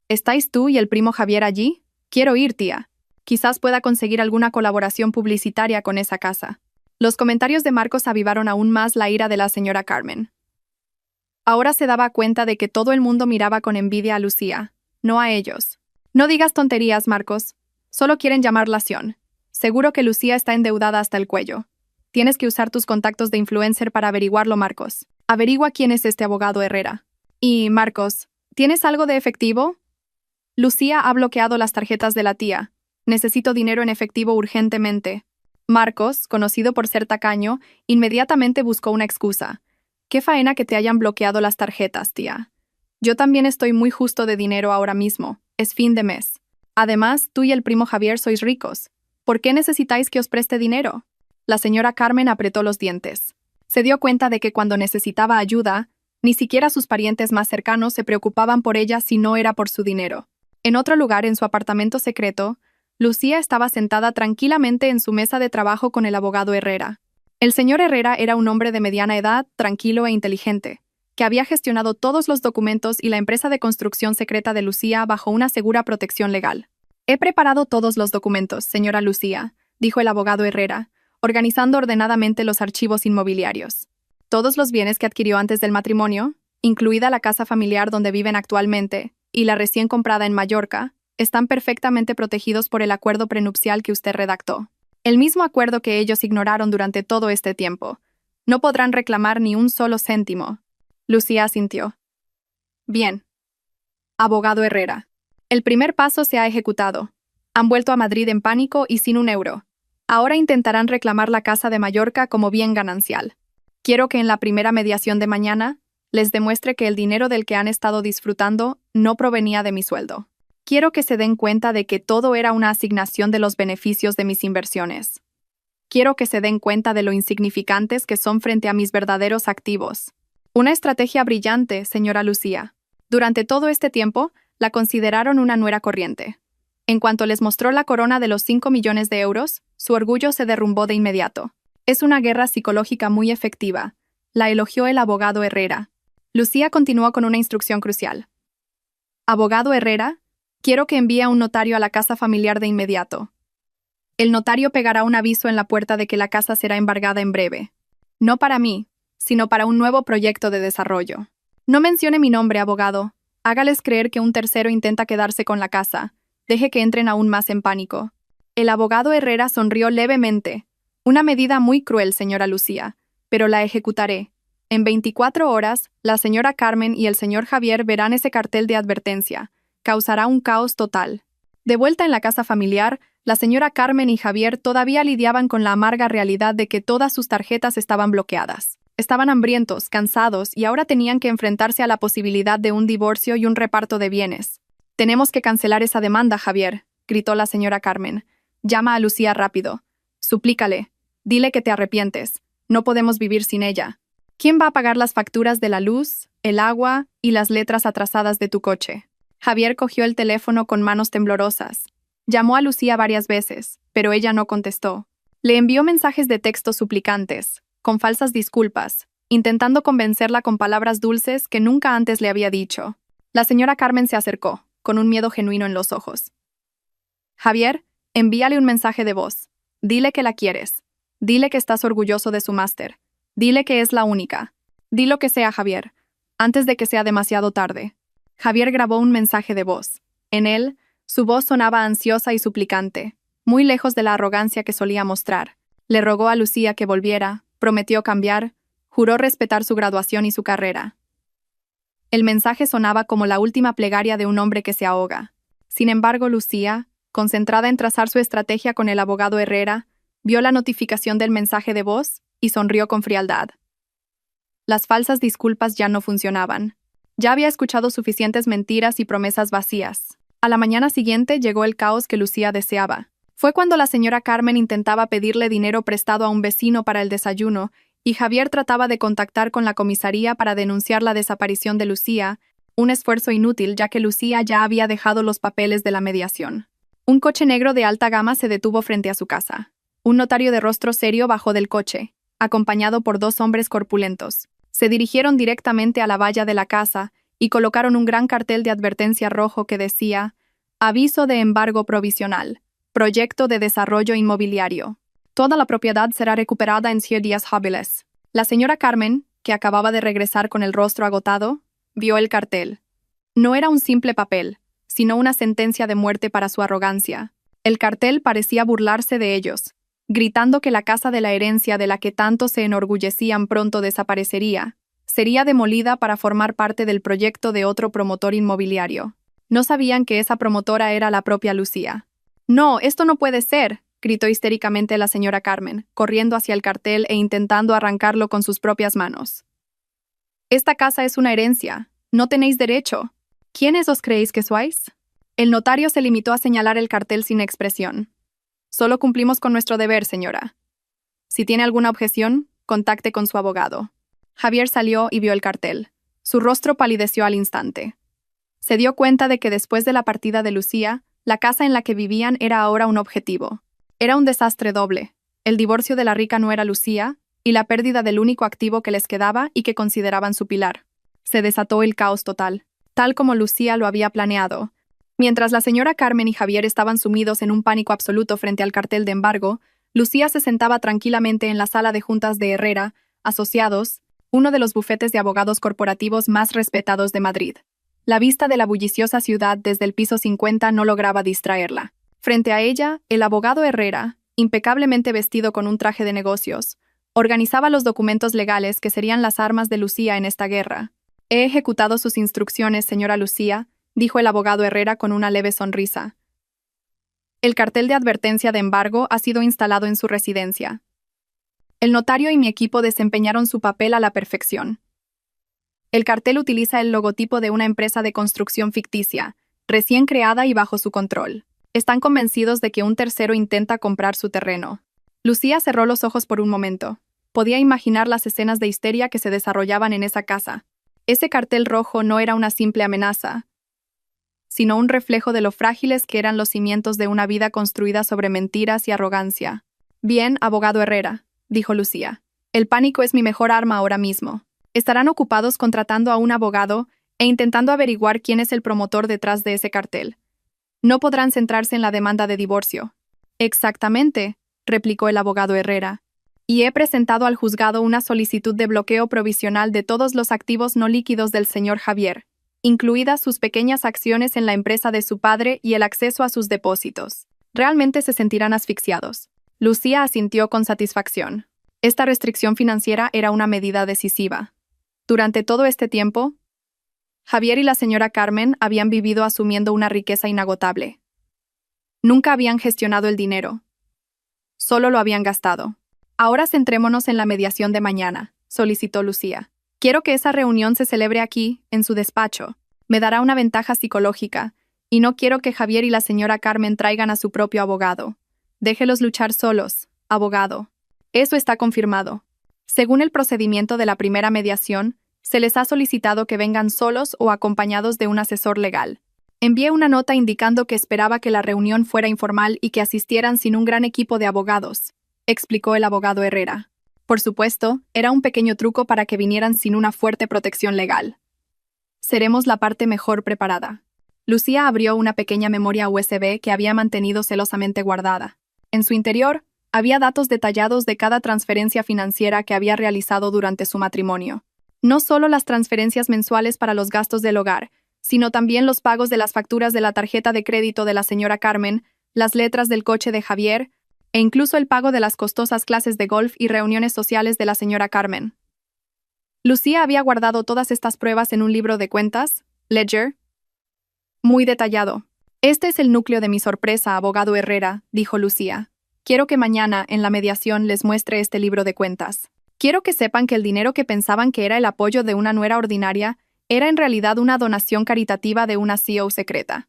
¿Estáis tú y el primo Javier allí? Quiero ir, tía. Quizás pueda conseguir alguna colaboración publicitaria con esa casa». Los comentarios de Marcos avivaron aún más la ira de la señora Carmen. Ahora se daba cuenta de que todo el mundo miraba con envidia a Lucía, no a ellos. No digas tonterías, Marcos. Solo quieren llamar la acción. Seguro que Lucía está endeudada hasta el cuello. Tienes que usar tus contactos de influencer para averiguarlo, Marcos. Averigua quién es este abogado Herrera. Y, Marcos, ¿tienes algo de efectivo? Lucía ha bloqueado las tarjetas de la tía. Necesito dinero en efectivo urgentemente. Marcos, conocido por ser tacaño, inmediatamente buscó una excusa. Qué faena que te hayan bloqueado las tarjetas, tía. Yo también estoy muy justo de dinero ahora mismo. Es fin de mes. Además, tú y el primo Javier sois ricos. ¿Por qué necesitáis que os preste dinero? La señora Carmen apretó los dientes. Se dio cuenta de que cuando necesitaba ayuda, ni siquiera sus parientes más cercanos se preocupaban por ella si no era por su dinero. En otro lugar, en su apartamento secreto, Lucía estaba sentada tranquilamente en su mesa de trabajo con el abogado Herrera. El señor Herrera era un hombre de mediana edad, tranquilo e inteligente, que había gestionado todos los documentos y la empresa de construcción secreta de Lucía bajo una segura protección legal. He preparado todos los documentos, señora Lucía, dijo el abogado Herrera, organizando ordenadamente los archivos inmobiliarios. Todos los bienes que adquirió antes del matrimonio, incluida la casa familiar donde viven actualmente, y la recién comprada en Mallorca, están perfectamente protegidos por el acuerdo prenupcial que usted redactó. El mismo acuerdo que ellos ignoraron durante todo este tiempo. No podrán reclamar ni un solo céntimo. Lucía asintió. Bien. Abogado Herrera. El primer paso se ha ejecutado. Han vuelto a Madrid en pánico y sin un euro. Ahora intentarán reclamar la casa de Mallorca como bien ganancial. Quiero que en la primera mediación de mañana les demuestre que el dinero del que han estado disfrutando no provenía de mi sueldo. Quiero que se den cuenta de que todo era una asignación de los beneficios de mis inversiones. Quiero que se den cuenta de lo insignificantes que son frente a mis verdaderos activos. Una estrategia brillante, señora Lucía. Durante todo este tiempo, la consideraron una nuera corriente. En cuanto les mostró la corona de los 5 millones de euros, su orgullo se derrumbó de inmediato. Es una guerra psicológica muy efectiva. La elogió el abogado Herrera. Lucía continuó con una instrucción crucial. Abogado Herrera, quiero que envíe a un notario a la casa familiar de inmediato. El notario pegará un aviso en la puerta de que la casa será embargada en breve. No para mí, sino para un nuevo proyecto de desarrollo. No mencione mi nombre, abogado. Hágales creer que un tercero intenta quedarse con la casa. Deje que entren aún más en pánico. El abogado Herrera sonrió levemente. Una medida muy cruel, señora Lucía, pero la ejecutaré. En 24 horas, la señora Carmen y el señor Javier verán ese cartel de advertencia. Causará un caos total. De vuelta en la casa familiar, la señora Carmen y Javier todavía lidiaban con la amarga realidad de que todas sus tarjetas estaban bloqueadas. Estaban hambrientos, cansados y ahora tenían que enfrentarse a la posibilidad de un divorcio y un reparto de bienes. «Tenemos que cancelar esa demanda, Javier», gritó la señora Carmen. «Llama a Lucía rápido. Suplícale. Dile que te arrepientes. No podemos vivir sin ella. ¿Quién va a pagar las facturas de la luz, el agua y las letras atrasadas de tu coche?» Javier cogió el teléfono con manos temblorosas. Llamó a Lucía varias veces, pero ella no contestó. Le envió mensajes de texto suplicantes, con falsas disculpas, intentando convencerla con palabras dulces que nunca antes le había dicho. La señora Carmen se acercó, con un miedo genuino en los ojos. «Javier, envíale un mensaje de voz. Dile que la quieres. Dile que estás orgulloso de su máster. Dile que es la única. Di lo que sea, Javier, antes de que sea demasiado tarde». Javier grabó un mensaje de voz. En él, su voz sonaba ansiosa y suplicante, muy lejos de la arrogancia que solía mostrar. Le rogó a Lucía que volviera, prometió cambiar, juró respetar su graduación y su carrera. El mensaje sonaba como la última plegaria de un hombre que se ahoga. Sin embargo, Lucía, concentrada en trazar su estrategia con el abogado Herrera, vio la notificación del mensaje de voz y sonrió con frialdad. Las falsas disculpas ya no funcionaban. Ya había escuchado suficientes mentiras y promesas vacías. A la mañana siguiente llegó el caos que Lucía deseaba. Fue cuando la señora Carmen intentaba pedirle dinero prestado a un vecino para el desayuno y Javier trataba de contactar con la comisaría para denunciar la desaparición de Lucía, un esfuerzo inútil ya que Lucía ya había dejado los papeles de la mediación. Un coche negro de alta gama se detuvo frente a su casa. Un notario de rostro serio bajó del coche, acompañado por 2 hombres corpulentos. Se dirigieron directamente a la valla de la casa y colocaron un gran cartel de advertencia rojo que decía «Aviso de embargo provisional. Proyecto de desarrollo inmobiliario». Toda la propiedad será recuperada en 100 días hábiles. La señora Carmen, que acababa de regresar con el rostro agotado, vio el cartel. No era un simple papel, sino una sentencia de muerte para su arrogancia. El cartel parecía burlarse de ellos, gritando que la casa de la herencia de la que tanto se enorgullecían pronto desaparecería. Sería demolida para formar parte del proyecto de otro promotor inmobiliario. No sabían que esa promotora era la propia Lucía. «No, esto no puede ser», gritó histéricamente la señora Carmen, corriendo hacia el cartel e intentando arrancarlo con sus propias manos. «Esta casa es una herencia. No tenéis derecho. ¿Quiénes os creéis que sois?» El notario se limitó a señalar el cartel sin expresión. «Solo cumplimos con nuestro deber, señora. Si tiene alguna objeción, contacte con su abogado». Javier salió y vio el cartel. Su rostro palideció al instante. Se dio cuenta de que después de la partida de Lucía, la casa en la que vivían era ahora un objetivo. Era un desastre doble. El divorcio de la rica nuera Lucía y la pérdida del único activo que les quedaba y que consideraban su pilar. Se desató el caos total, tal como Lucía lo había planeado. Mientras la señora Carmen y Javier estaban sumidos en un pánico absoluto frente al cartel de embargo, Lucía se sentaba tranquilamente en la sala de juntas de Herrera, Asociados, uno de los bufetes de abogados corporativos más respetados de Madrid. La vista de la bulliciosa ciudad desde el piso 50 no lograba distraerla. Frente a ella, el abogado Herrera, impecablemente vestido con un traje de negocios, organizaba los documentos legales que serían las armas de Lucía en esta guerra. «He ejecutado sus instrucciones, señora Lucía», dijo el abogado Herrera con una leve sonrisa. «El cartel de advertencia de embargo ha sido instalado en su residencia. El notario y mi equipo desempeñaron su papel a la perfección. El cartel utiliza el logotipo de una empresa de construcción ficticia, recién creada y bajo su control. Están convencidos de que un tercero intenta comprar su terreno». Lucía cerró los ojos por un momento. Podía imaginar las escenas de histeria que se desarrollaban en esa casa. Ese cartel rojo no era una simple amenaza, sino un reflejo de lo frágiles que eran los cimientos de una vida construida sobre mentiras y arrogancia. «Bien, abogado Herrera», dijo Lucía. «El pánico es mi mejor arma ahora mismo. Estarán ocupados contratando a un abogado e intentando averiguar quién es el promotor detrás de ese cartel. No podrán centrarse en la demanda de divorcio». «Exactamente», replicó el abogado Herrera. «Y he presentado al juzgado una solicitud de bloqueo provisional de todos los activos no líquidos del señor Javier, incluidas sus pequeñas acciones en la empresa de su padre y el acceso a sus depósitos. Realmente se sentirán asfixiados». Lucía asintió con satisfacción. Esta restricción financiera era una medida decisiva. Durante todo este tiempo, Javier y la señora Carmen habían vivido asumiendo una riqueza inagotable. Nunca habían gestionado el dinero. Solo lo habían gastado. «Ahora centrémonos en la mediación de mañana», solicitó Lucía. «Quiero que esa reunión se celebre aquí, en su despacho. Me dará una ventaja psicológica, y no quiero que Javier y la señora Carmen traigan a su propio abogado. Déjelos luchar solos, abogado». «Eso está confirmado. Según el procedimiento de la primera mediación, se les ha solicitado que vengan solos o acompañados de un asesor legal. Envié una nota indicando que esperaba que la reunión fuera informal y que asistieran sin un gran equipo de abogados», explicó el abogado Herrera. Por supuesto, era un pequeño truco para que vinieran sin una fuerte protección legal. «Seremos la parte mejor preparada». Lucía abrió una pequeña memoria USB que había mantenido celosamente guardada. En su interior, había datos detallados de cada transferencia financiera que había realizado durante su matrimonio. No solo las transferencias mensuales para los gastos del hogar, sino también los pagos de las facturas de la tarjeta de crédito de la señora Carmen, las letras del coche de Javier, e incluso el pago de las costosas clases de golf y reuniones sociales de la señora Carmen. Lucía había guardado todas estas pruebas en un libro de cuentas, Ledger, muy detallado. «Este es el núcleo de mi sorpresa, abogado Herrera», dijo Lucía. «Quiero que mañana, en la mediación, les muestre este libro de cuentas. Quiero que sepan que el dinero que pensaban que era el apoyo de una nuera ordinaria era en realidad una donación caritativa de una CEO secreta.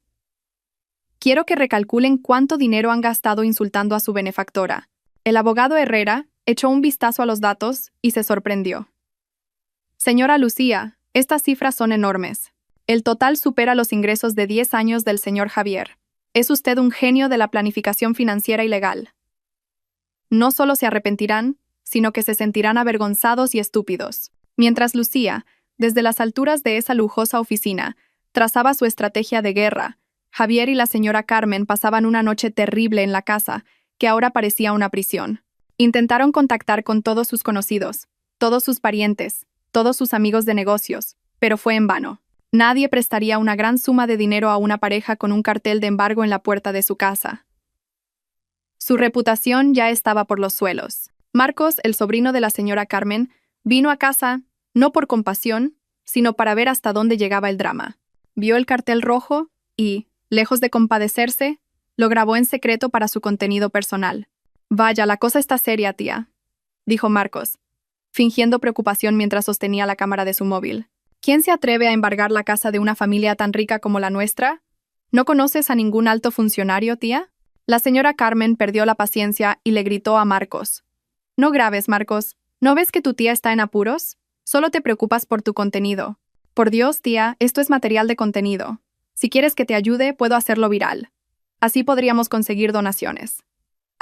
Quiero que recalculen cuánto dinero han gastado insultando a su benefactora». El abogado Herrera echó un vistazo a los datos y se sorprendió. «Señora Lucía, estas cifras son enormes. El total supera los ingresos de 10 años del señor Javier. Es usted un genio de la planificación financiera y legal. No solo se arrepentirán, sino que se sentirán avergonzados y estúpidos». Mientras Lucía, desde las alturas de esa lujosa oficina, trazaba su estrategia de guerra, Javier y la señora Carmen pasaban una noche terrible en la casa, que ahora parecía una prisión. Intentaron contactar con todos sus conocidos, todos sus parientes, todos sus amigos de negocios, pero fue en vano. Nadie prestaría una gran suma de dinero a una pareja con un cartel de embargo en la puerta de su casa. Su reputación ya estaba por los suelos. Marcos, el sobrino de la señora Carmen, vino a casa, no por compasión, sino para ver hasta dónde llegaba el drama. Vio el cartel rojo y, lejos de compadecerse, lo grabó en secreto para su contenido personal. «Vaya, la cosa está seria, tía», dijo Marcos, fingiendo preocupación mientras sostenía la cámara de su móvil. «¿Quién se atreve a embargar la casa de una familia tan rica como la nuestra? ¿No conoces a ningún alto funcionario, tía?» La señora Carmen perdió la paciencia y le gritó a Marcos. «No grabes, Marcos. ¿No ves que tu tía está en apuros? Solo te preocupas por tu contenido. Por Dios, tía, esto es material de contenido. Si quieres que te ayude, puedo hacerlo viral. Así podríamos conseguir donaciones.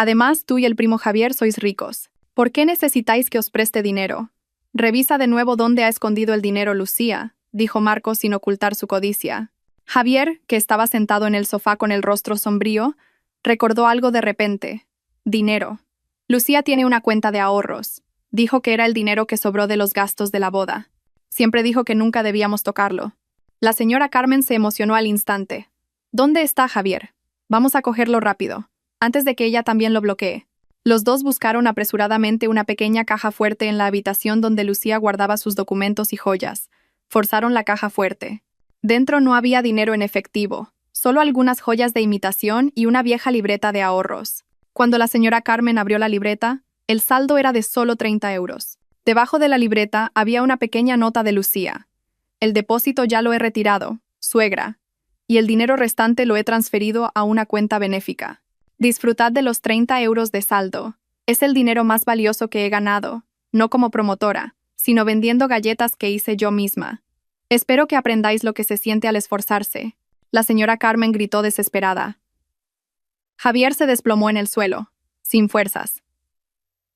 Además, tú y el primo Javier sois ricos. ¿Por qué necesitáis que os preste dinero? Revisa de nuevo dónde ha escondido el dinero Lucía», dijo Marcos sin ocultar su codicia. Javier, que estaba sentado en el sofá con el rostro sombrío, recordó algo de repente. Dinero. Lucía tiene una cuenta de ahorros. Dijo que era el dinero que sobró de los gastos de la boda. Siempre dijo que nunca debíamos tocarlo. La señora Carmen se emocionó al instante. «¿Dónde está Javier? Vamos a cogerlo rápido, antes de que ella también lo bloquee». Los dos buscaron apresuradamente una pequeña caja fuerte en la habitación donde Lucía guardaba sus documentos y joyas. Forzaron la caja fuerte. Dentro no había dinero en efectivo, solo algunas joyas de imitación y una vieja libreta de ahorros. Cuando la señora Carmen abrió la libreta, el saldo era de solo 30 euros. Debajo de la libreta había una pequeña nota de Lucía. «El depósito ya lo he retirado, suegra, y el dinero restante lo he transferido a una cuenta benéfica. Disfrutad de los 30 euros de saldo. Es el dinero más valioso que he ganado, no como promotora, sino vendiendo galletas que hice yo misma. Espero que aprendáis lo que se siente al esforzarse». La señora Carmen gritó desesperada. Javier se desplomó en el suelo, sin fuerzas.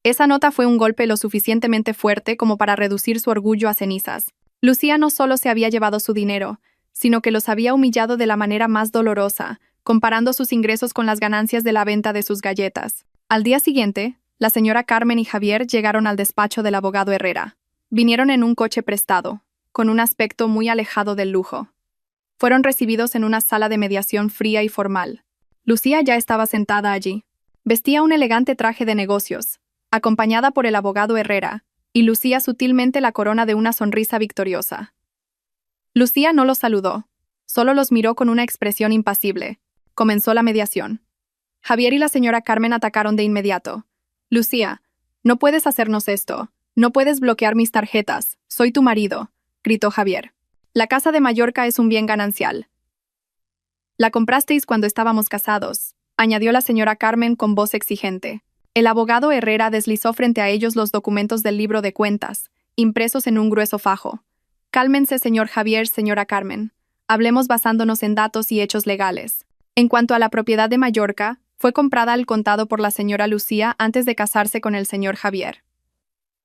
Esa nota fue un golpe lo suficientemente fuerte como para reducir su orgullo a cenizas. Lucía no solo se había llevado su dinero, sino que los había humillado de la manera más dolorosa, comparando sus ingresos con las ganancias de la venta de sus galletas. Al día siguiente, la señora Carmen y Javier llegaron al despacho del abogado Herrera. Vinieron en un coche prestado, con un aspecto muy alejado del lujo. Fueron recibidos en una sala de mediación fría y formal. Lucía ya estaba sentada allí. Vestía un elegante traje de negocios, acompañada por el abogado Herrera, y lucía sutilmente la corona de una sonrisa victoriosa. Lucía no los saludó, solo los miró con una expresión impasible. Comenzó la mediación. Javier y la señora Carmen atacaron de inmediato. «Lucía, no puedes hacernos esto. No puedes bloquear mis tarjetas. Soy tu marido», gritó Javier. «La casa de Mallorca es un bien ganancial. La comprasteis cuando estábamos casados», añadió la señora Carmen con voz exigente. El abogado Herrera deslizó frente a ellos los documentos del libro de cuentas, impresos en un grueso fajo. «Cálmense, señor Javier, señora Carmen. Hablemos basándonos en datos y hechos legales. En cuanto a la propiedad de Mallorca, fue comprada al contado por la señora Lucía antes de casarse con el señor Javier.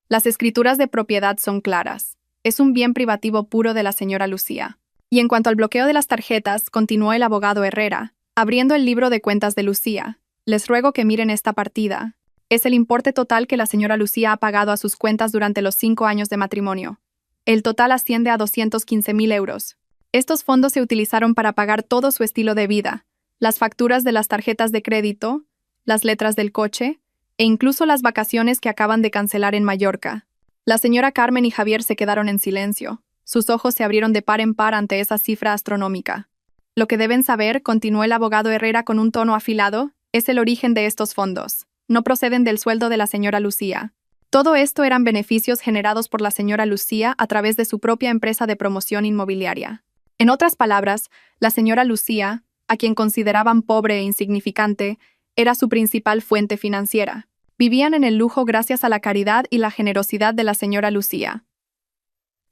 Las escrituras de propiedad son claras. Es un bien privativo puro de la señora Lucía. Y en cuanto al bloqueo de las tarjetas, continuó el abogado Herrera, abriendo el libro de cuentas de Lucía. Les ruego que miren esta partida. Es el importe total que la señora Lucía ha pagado a sus cuentas durante los 5 años de matrimonio. El total asciende a 215.000 euros. Estos fondos se utilizaron para pagar todo su estilo de vida, las facturas de las tarjetas de crédito, las letras del coche, e incluso las vacaciones que acaban de cancelar en Mallorca. La señora Carmen y Javier se quedaron en silencio. Sus ojos se abrieron de par en par ante esa cifra astronómica. «Lo que deben saber», continuó el abogado Herrera con un tono afilado, «es el origen de estos fondos. No proceden del sueldo de la señora Lucía. Todo esto eran beneficios generados por la señora Lucía a través de su propia empresa de promoción inmobiliaria. En otras palabras, la señora Lucía, a quien consideraban pobre e insignificante, era su principal fuente financiera. Vivían en el lujo gracias a la caridad y la generosidad de la señora Lucía.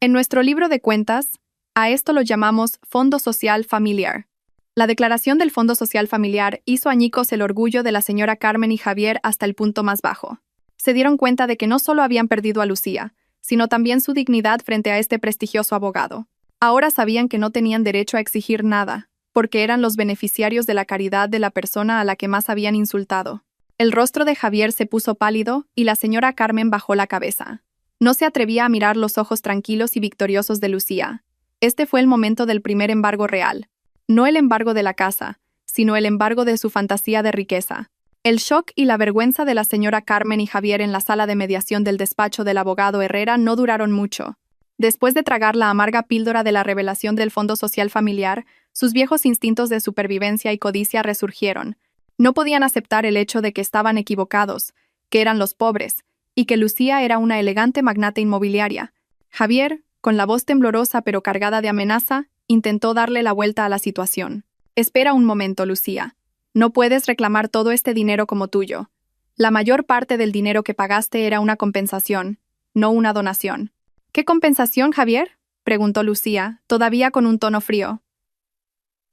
En nuestro libro de cuentas, a esto lo llamamos Fondo Social Familiar. La declaración del Fondo Social Familiar hizo añicos el orgullo de la señora Carmen y Javier hasta el punto más bajo. Se dieron cuenta de que no solo habían perdido a Lucía, sino también su dignidad frente a este prestigioso abogado. Ahora sabían que no tenían derecho a exigir nada, porque eran los beneficiarios de la caridad de la persona a la que más habían insultado. El rostro de Javier se puso pálido y la señora Carmen bajó la cabeza. No se atrevía a mirar los ojos tranquilos y victoriosos de Lucía. Este fue el momento del primer embargo real. No el embargo de la casa, sino el embargo de su fantasía de riqueza. El shock y la vergüenza de la señora Carmen y Javier en la sala de mediación del despacho del abogado Herrera no duraron mucho. Después de tragar la amarga píldora de la revelación del Fondo Social Familiar, sus viejos instintos de supervivencia y codicia resurgieron. No podían aceptar el hecho de que estaban equivocados, que eran los pobres, y que Lucía era una elegante magnate inmobiliaria. Javier, con la voz temblorosa pero cargada de amenaza, intentó darle la vuelta a la situación. Espera un momento, Lucía. No puedes reclamar todo este dinero como tuyo. La mayor parte del dinero que pagaste era una compensación, no una donación. ¿Qué compensación, Javier?, preguntó Lucía, todavía con un tono frío.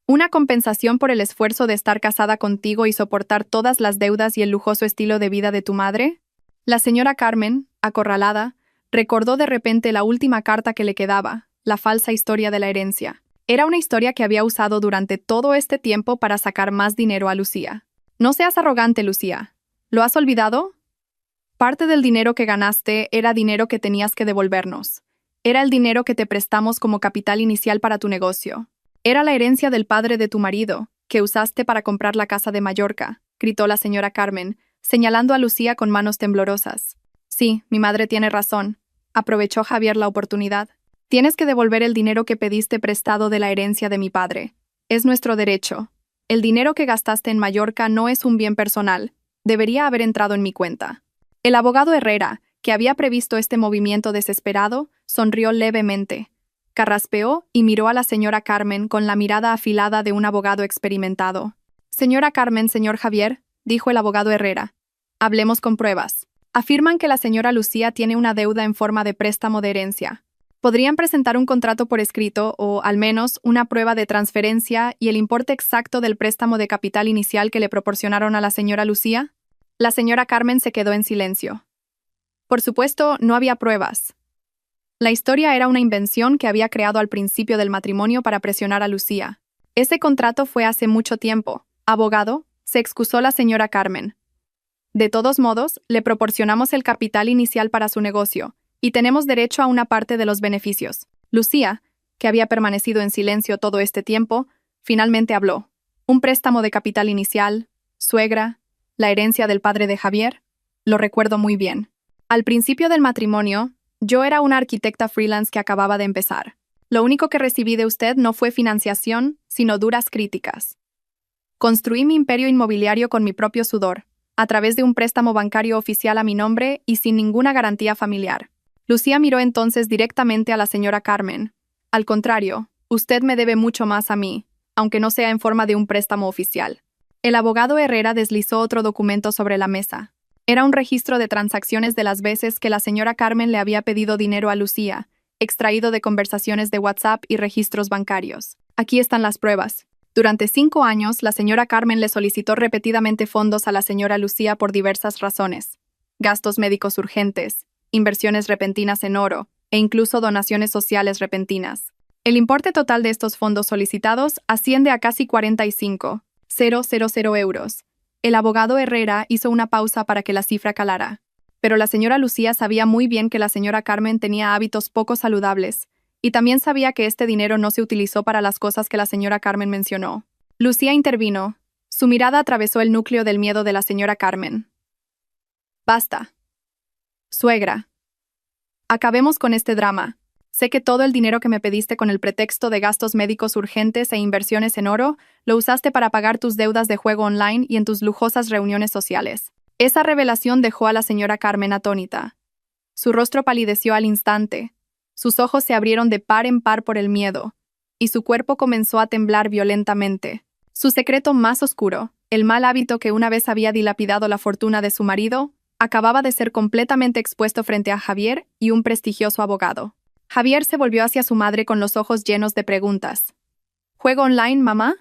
Una compensación por el esfuerzo de estar casada contigo y soportar todas las deudas y el lujoso estilo de vida de tu madre. La señora Carmen, acorralada, recordó de repente la última carta que le quedaba, la falsa historia de la herencia. Era una historia que había usado durante todo este tiempo para sacar más dinero a Lucía. No seas arrogante, Lucía. ¿Lo has olvidado? Parte del dinero que ganaste era dinero que tenías que devolvernos. Era el dinero que te prestamos como capital inicial para tu negocio. Era la herencia del padre de tu marido, que usaste para comprar la casa de Mallorca, gritó la señora Carmen, señalando a Lucía con manos temblorosas. Sí, mi madre tiene razón. Aprovechó Javier la oportunidad. Tienes que devolver el dinero que pediste prestado de la herencia de mi padre. Es nuestro derecho. El dinero que gastaste en Mallorca no es un bien personal. Debería haber entrado en mi cuenta. El abogado Herrera, que había previsto este movimiento desesperado, sonrió levemente. Carraspeó y miró a la señora Carmen con la mirada afilada de un abogado experimentado. Señora Carmen, señor Javier, dijo el abogado Herrera. Hablemos con pruebas. Afirman que la señora Lucía tiene una deuda en forma de préstamo de herencia. ¿Podrían presentar un contrato por escrito o, al menos, una prueba de transferencia y el importe exacto del préstamo de capital inicial que le proporcionaron a la señora Lucía? La señora Carmen se quedó en silencio. Por supuesto, no había pruebas. La historia era una invención que había creado al principio del matrimonio para presionar a Lucía. Ese contrato fue hace mucho tiempo. Abogado, se excusó la señora Carmen. De todos modos, le proporcionamos el capital inicial para su negocio, y tenemos derecho a una parte de los beneficios. Lucía, que había permanecido en silencio todo este tiempo, finalmente habló. Un préstamo de capital inicial, suegra, la herencia del padre de Javier, lo recuerdo muy bien. Al principio del matrimonio, yo era una arquitecta freelance que acababa de empezar. Lo único que recibí de usted no fue financiación, sino duras críticas. Construí mi imperio inmobiliario con mi propio sudor, a través de un préstamo bancario oficial a mi nombre y sin ninguna garantía familiar. Lucía miró entonces directamente a la señora Carmen. Al contrario, usted me debe mucho más a mí, aunque no sea en forma de un préstamo oficial. El abogado Herrera deslizó otro documento sobre la mesa. Era un registro de transacciones de las veces que la señora Carmen le había pedido dinero a Lucía, extraído de conversaciones de WhatsApp y registros bancarios. Aquí están las pruebas. Durante 5 años, la señora Carmen le solicitó repetidamente fondos a la señora Lucía por diversas razones. Gastos médicos urgentes, inversiones repentinas en oro, e incluso donaciones sociales repentinas. El importe total de estos fondos solicitados asciende a casi 45.000 euros. El abogado Herrera hizo una pausa para que la cifra calara. Pero la señora Lucía sabía muy bien que la señora Carmen tenía hábitos poco saludables, y también sabía que este dinero no se utilizó para las cosas que la señora Carmen mencionó. Lucía intervino. Su mirada atravesó el núcleo del miedo de la señora Carmen. Basta. Suegra. Acabemos con este drama. Sé que todo el dinero que me pediste con el pretexto de gastos médicos urgentes e inversiones en oro, lo usaste para pagar tus deudas de juego online y en tus lujosas reuniones sociales. Esa revelación dejó a la señora Carmen atónita. Su rostro palideció al instante. Sus ojos se abrieron de par en par por el miedo, y su cuerpo comenzó a temblar violentamente. Su secreto más oscuro, el mal hábito que una vez había dilapidado la fortuna de su marido, acababa de ser completamente expuesto frente a Javier y un prestigioso abogado. Javier se volvió hacia su madre con los ojos llenos de preguntas. ¿Juego online, mamá?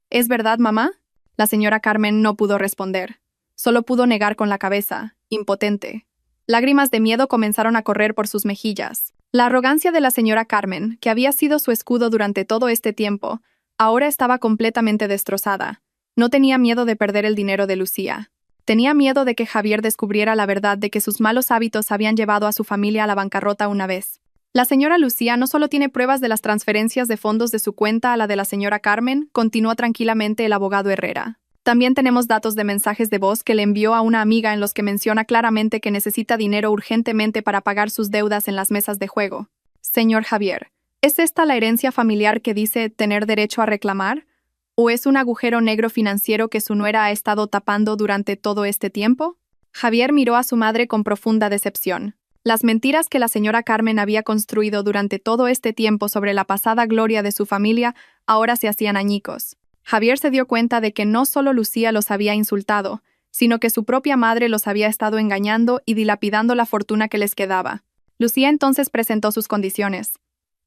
¿Es verdad, mamá? La señora Carmen no pudo responder. Solo pudo negar con la cabeza, impotente. Lágrimas de miedo comenzaron a correr por sus mejillas. La arrogancia de la señora Carmen, que había sido su escudo durante todo este tiempo, ahora estaba completamente destrozada. No tenía miedo de perder el dinero de Lucía. Tenía miedo de que Javier descubriera la verdad de que sus malos hábitos habían llevado a su familia a la bancarrota una vez. La señora Lucía no solo tiene pruebas de las transferencias de fondos de su cuenta a la de la señora Carmen, continuó tranquilamente el abogado Herrera. También tenemos datos de mensajes de voz que le envió a una amiga en los que menciona claramente que necesita dinero urgentemente para pagar sus deudas en las mesas de juego. Señor Javier, ¿es esta la herencia familiar que dice tener derecho a reclamar? ¿O es un agujero negro financiero que su nuera ha estado tapando durante todo este tiempo? Javier miró a su madre con profunda decepción. Las mentiras que la señora Carmen había construido durante todo este tiempo sobre la pasada gloria de su familia ahora se hacían añicos. Javier se dio cuenta de que no solo Lucía los había insultado, sino que su propia madre los había estado engañando y dilapidando la fortuna que les quedaba. Lucía entonces presentó sus condiciones.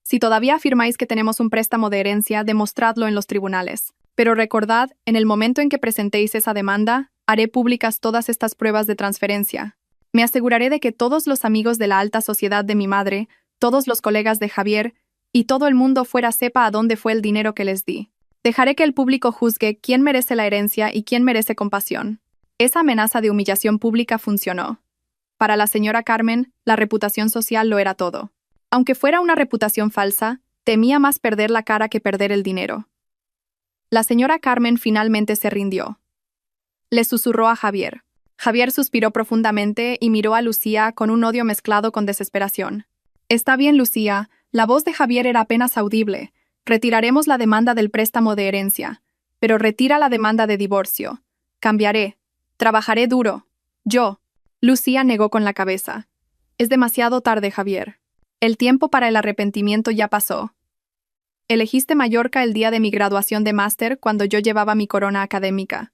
Si todavía afirmáis que tenemos un préstamo de herencia, demostradlo en los tribunales. Pero recordad, en el momento en que presentéis esa demanda, haré públicas todas estas pruebas de transferencia. Me aseguraré de que todos los amigos de la alta sociedad de mi madre, todos los colegas de Javier y todo el mundo fuera sepa a dónde fue el dinero que les di. Dejaré que el público juzgue quién merece la herencia y quién merece compasión. Esa amenaza de humillación pública funcionó. Para la señora Carmen, la reputación social lo era todo. Aunque fuera una reputación falsa, temía más perder la cara que perder el dinero. La señora Carmen finalmente se rindió. Le susurró a Javier. Javier suspiró profundamente y miró a Lucía con un odio mezclado con desesperación. Está bien, Lucía, la voz de Javier era apenas audible. Retiraremos la demanda del préstamo de herencia, pero retira la demanda de divorcio. Cambiaré. Trabajaré duro. Yo. Lucía negó con la cabeza. Es demasiado tarde, Javier. El tiempo para el arrepentimiento ya pasó. Elegiste Mallorca el día de mi graduación de máster cuando yo llevaba mi corona académica.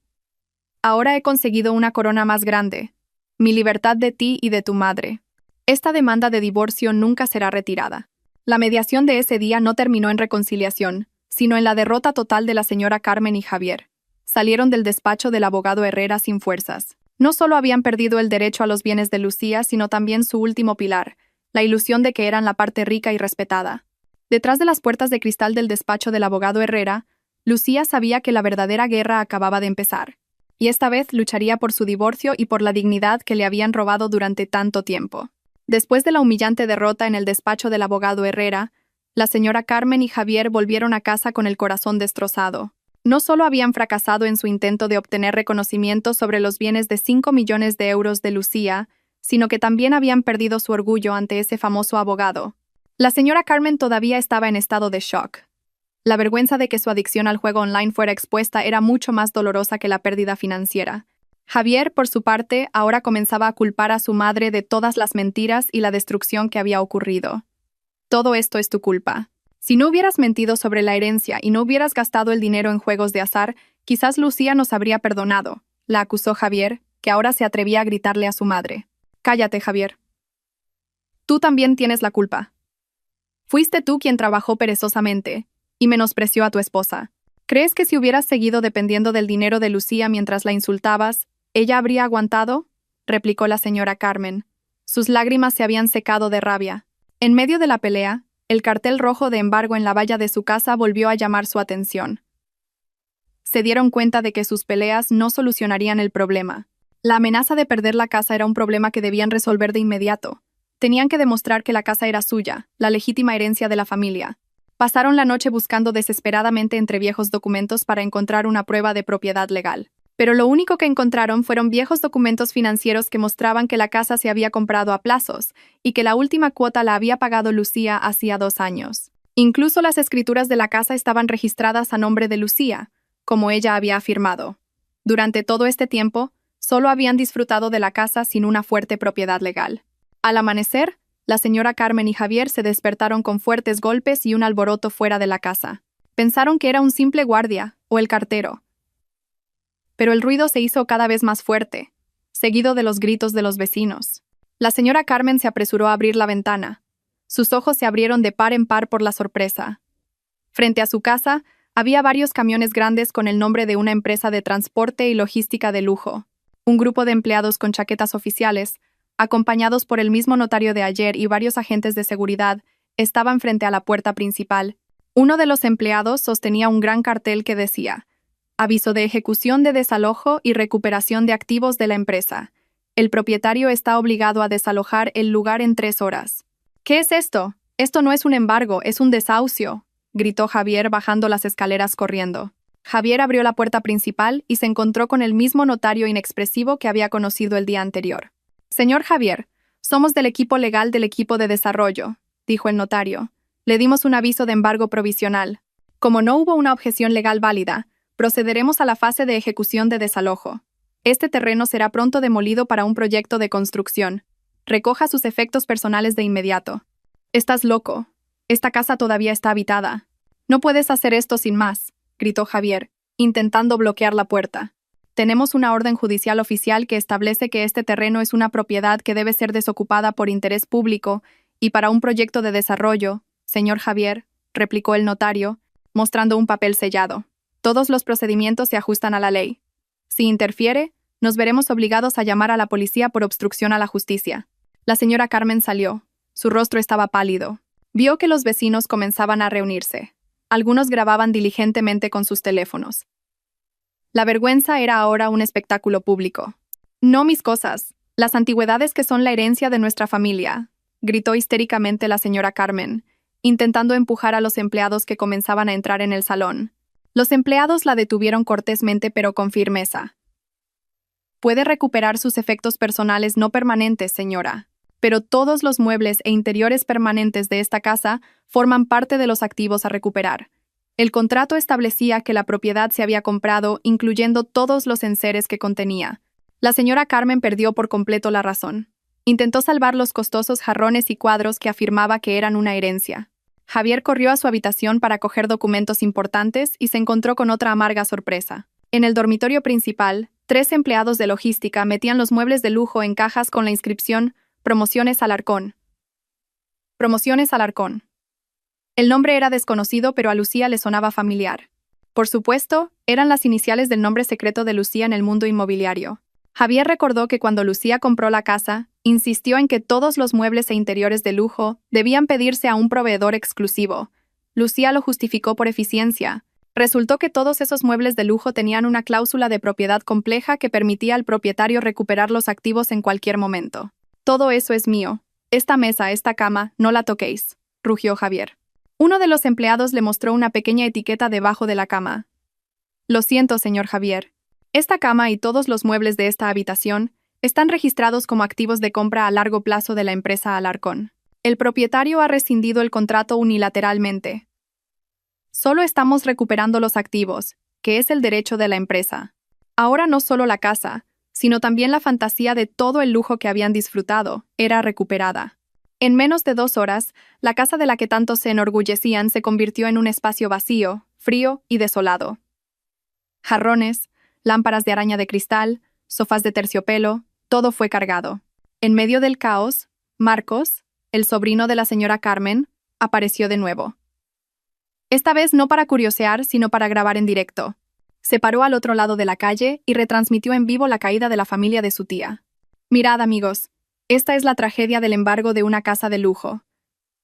Ahora he conseguido una corona más grande, mi libertad de ti y de tu madre. Esta demanda de divorcio nunca será retirada. La mediación de ese día no terminó en reconciliación, sino en la derrota total de la señora Carmen y Javier. Salieron del despacho del abogado Herrera sin fuerzas. No solo habían perdido el derecho a los bienes de Lucía, sino también su último pilar, la ilusión de que eran la parte rica y respetada. Detrás de las puertas de cristal del despacho del abogado Herrera, Lucía sabía que la verdadera guerra acababa de empezar, y esta vez lucharía por su divorcio y por la dignidad que le habían robado durante tanto tiempo. Después de la humillante derrota en el despacho del abogado Herrera, la señora Carmen y Javier volvieron a casa con el corazón destrozado. No solo habían fracasado en su intento de obtener reconocimiento sobre los bienes de 5 millones de euros de Lucía, sino que también habían perdido su orgullo ante ese famoso abogado. La señora Carmen todavía estaba en estado de shock. La vergüenza de que su adicción al juego online fuera expuesta era mucho más dolorosa que la pérdida financiera. Javier, por su parte, ahora comenzaba a culpar a su madre de todas las mentiras y la destrucción que había ocurrido. Todo esto es tu culpa. Si no hubieras mentido sobre la herencia y no hubieras gastado el dinero en juegos de azar, quizás Lucía nos habría perdonado, la acusó Javier, que ahora se atrevía a gritarle a su madre. Cállate, Javier. Tú también tienes la culpa. Fuiste tú quien trabajó perezosamente y menospreció a tu esposa. ¿Crees que si hubieras seguido dependiendo del dinero de Lucía mientras la insultabas, ella habría aguantado? Replicó la señora Carmen. Sus lágrimas se habían secado de rabia. En medio de la pelea, el cartel rojo de embargo en la valla de su casa volvió a llamar su atención. Se dieron cuenta de que sus peleas no solucionarían el problema. La amenaza de perder la casa era un problema que debían resolver de inmediato. Tenían que demostrar que la casa era suya, la legítima herencia de la familia. Pasaron la noche buscando desesperadamente entre viejos documentos para encontrar una prueba de propiedad legal. Pero lo único que encontraron fueron viejos documentos financieros que mostraban que la casa se había comprado a plazos y que la última cuota la había pagado Lucía hacía 2 años. Incluso las escrituras de la casa estaban registradas a nombre de Lucía, como ella había afirmado. Durante todo este tiempo, solo habían disfrutado de la casa sin una fuerte propiedad legal. Al amanecer, la señora Carmen y Javier se despertaron con fuertes golpes y un alboroto fuera de la casa. Pensaron que era un simple guardia o el cartero. Pero el ruido se hizo cada vez más fuerte, seguido de los gritos de los vecinos. La señora Carmen se apresuró a abrir la ventana. Sus ojos se abrieron de par en par por la sorpresa. Frente a su casa, había varios camiones grandes con el nombre de una empresa de transporte y logística de lujo. Un grupo de empleados con chaquetas oficiales, acompañados por el mismo notario de ayer y varios agentes de seguridad, estaban frente a la puerta principal. Uno de los empleados sostenía un gran cartel que decía: Aviso de ejecución de desalojo y recuperación de activos de la empresa. El propietario está obligado a desalojar el lugar en 3 horas. ¿Qué es esto? Esto no es un embargo, es un desahucio, gritó Javier bajando las escaleras corriendo. Javier abrió la puerta principal y se encontró con el mismo notario inexpresivo que había conocido el día anterior. Señor Javier, somos del equipo legal del equipo de desarrollo, dijo el notario. Le dimos un aviso de embargo provisional. Como no hubo una objeción legal válida, procederemos a la fase de ejecución de desalojo. Este terreno será pronto demolido para un proyecto de construcción. Recoja sus efectos personales de inmediato. Estás loco. Esta casa todavía está habitada. No puedes hacer esto sin más, gritó Javier, intentando bloquear la puerta. Tenemos una orden judicial oficial que establece que este terreno es una propiedad que debe ser desocupada por interés público y para un proyecto de desarrollo, señor Javier, replicó el notario, mostrando un papel sellado. Todos los procedimientos se ajustan a la ley. Si interfiere, nos veremos obligados a llamar a la policía por obstrucción a la justicia. La señora Carmen salió. Su rostro estaba pálido. Vio que los vecinos comenzaban a reunirse. Algunos grababan diligentemente con sus teléfonos. La vergüenza era ahora un espectáculo público. No mis cosas, las antigüedades que son la herencia de nuestra familia, gritó histéricamente la señora Carmen, intentando empujar a los empleados que comenzaban a entrar en el salón. Los empleados la detuvieron cortésmente pero con firmeza. Puede recuperar sus efectos personales no permanentes, señora, pero todos los muebles e interiores permanentes de esta casa forman parte de los activos a recuperar. El contrato establecía que la propiedad se había comprado, incluyendo todos los enseres que contenía. La señora Carmen perdió por completo la razón. Intentó salvar los costosos jarrones y cuadros que afirmaba que eran una herencia. Javier corrió a su habitación para coger documentos importantes y se encontró con otra amarga sorpresa. En el dormitorio principal, 3 empleados de logística metían los muebles de lujo en cajas con la inscripción Promociones Alarcón. Promociones Alarcón. El nombre era desconocido, pero a Lucía le sonaba familiar. Por supuesto, eran las iniciales del nombre secreto de Lucía en el mundo inmobiliario. Javier recordó que cuando Lucía compró la casa, insistió en que todos los muebles e interiores de lujo debían pedirse a un proveedor exclusivo. Lucía lo justificó por eficiencia. Resultó que todos esos muebles de lujo tenían una cláusula de propiedad compleja que permitía al propietario recuperar los activos en cualquier momento. Todo eso es mío. Esta mesa, esta cama, no la toquéis, rugió Javier. Uno de los empleados le mostró una pequeña etiqueta debajo de la cama. Lo siento, señor Javier. Esta cama y todos los muebles de esta habitación están registrados como activos de compra a largo plazo de la empresa Alarcón. El propietario ha rescindido el contrato unilateralmente. Solo estamos recuperando los activos, que es el derecho de la empresa. Ahora no solo la casa, sino también la fantasía de todo el lujo que habían disfrutado, era recuperada. En menos de 2 horas, la casa de la que tanto se enorgullecían se convirtió en un espacio vacío, frío y desolado. Jarrones, lámparas de araña de cristal, sofás de terciopelo, todo fue cargado. En medio del caos, Marcos, el sobrino de la señora Carmen, apareció de nuevo. Esta vez no para curiosear, sino para grabar en directo. Se paró al otro lado de la calle y retransmitió en vivo la caída de la familia de su tía. Mirad, amigos, esta es la tragedia del embargo de una casa de lujo.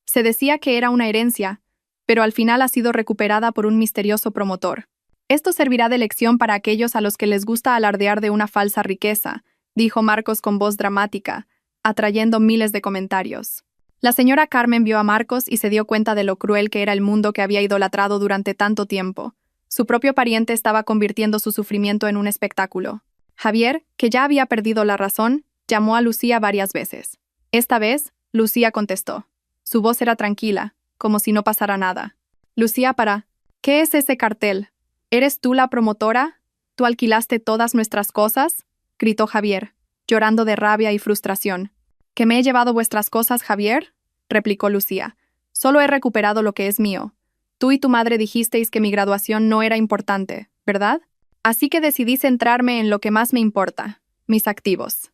Se decía que era una herencia, pero al final ha sido recuperada por un misterioso promotor. Esto servirá de lección para aquellos a los que les gusta alardear de una falsa riqueza, dijo Marcos con voz dramática, atrayendo miles de comentarios. La señora Carmen vio a Marcos y se dio cuenta de lo cruel que era el mundo que había idolatrado durante tanto tiempo. Su propio pariente estaba convirtiendo su sufrimiento en un espectáculo. Javier, que ya había perdido la razón, llamó a Lucía varias veces. Esta vez, Lucía contestó. Su voz era tranquila, como si no pasara nada. Lucía, ¿qué es ese cartel? ¿Eres tú la promotora? ¿Tú alquilaste todas nuestras cosas? Gritó Javier, llorando de rabia y frustración. ¿Que me he llevado vuestras cosas, Javier? Replicó Lucía. Solo he recuperado lo que es mío. Tú y tu madre dijisteis que mi graduación no era importante, ¿verdad? Así que decidí centrarme en lo que más me importa, mis activos.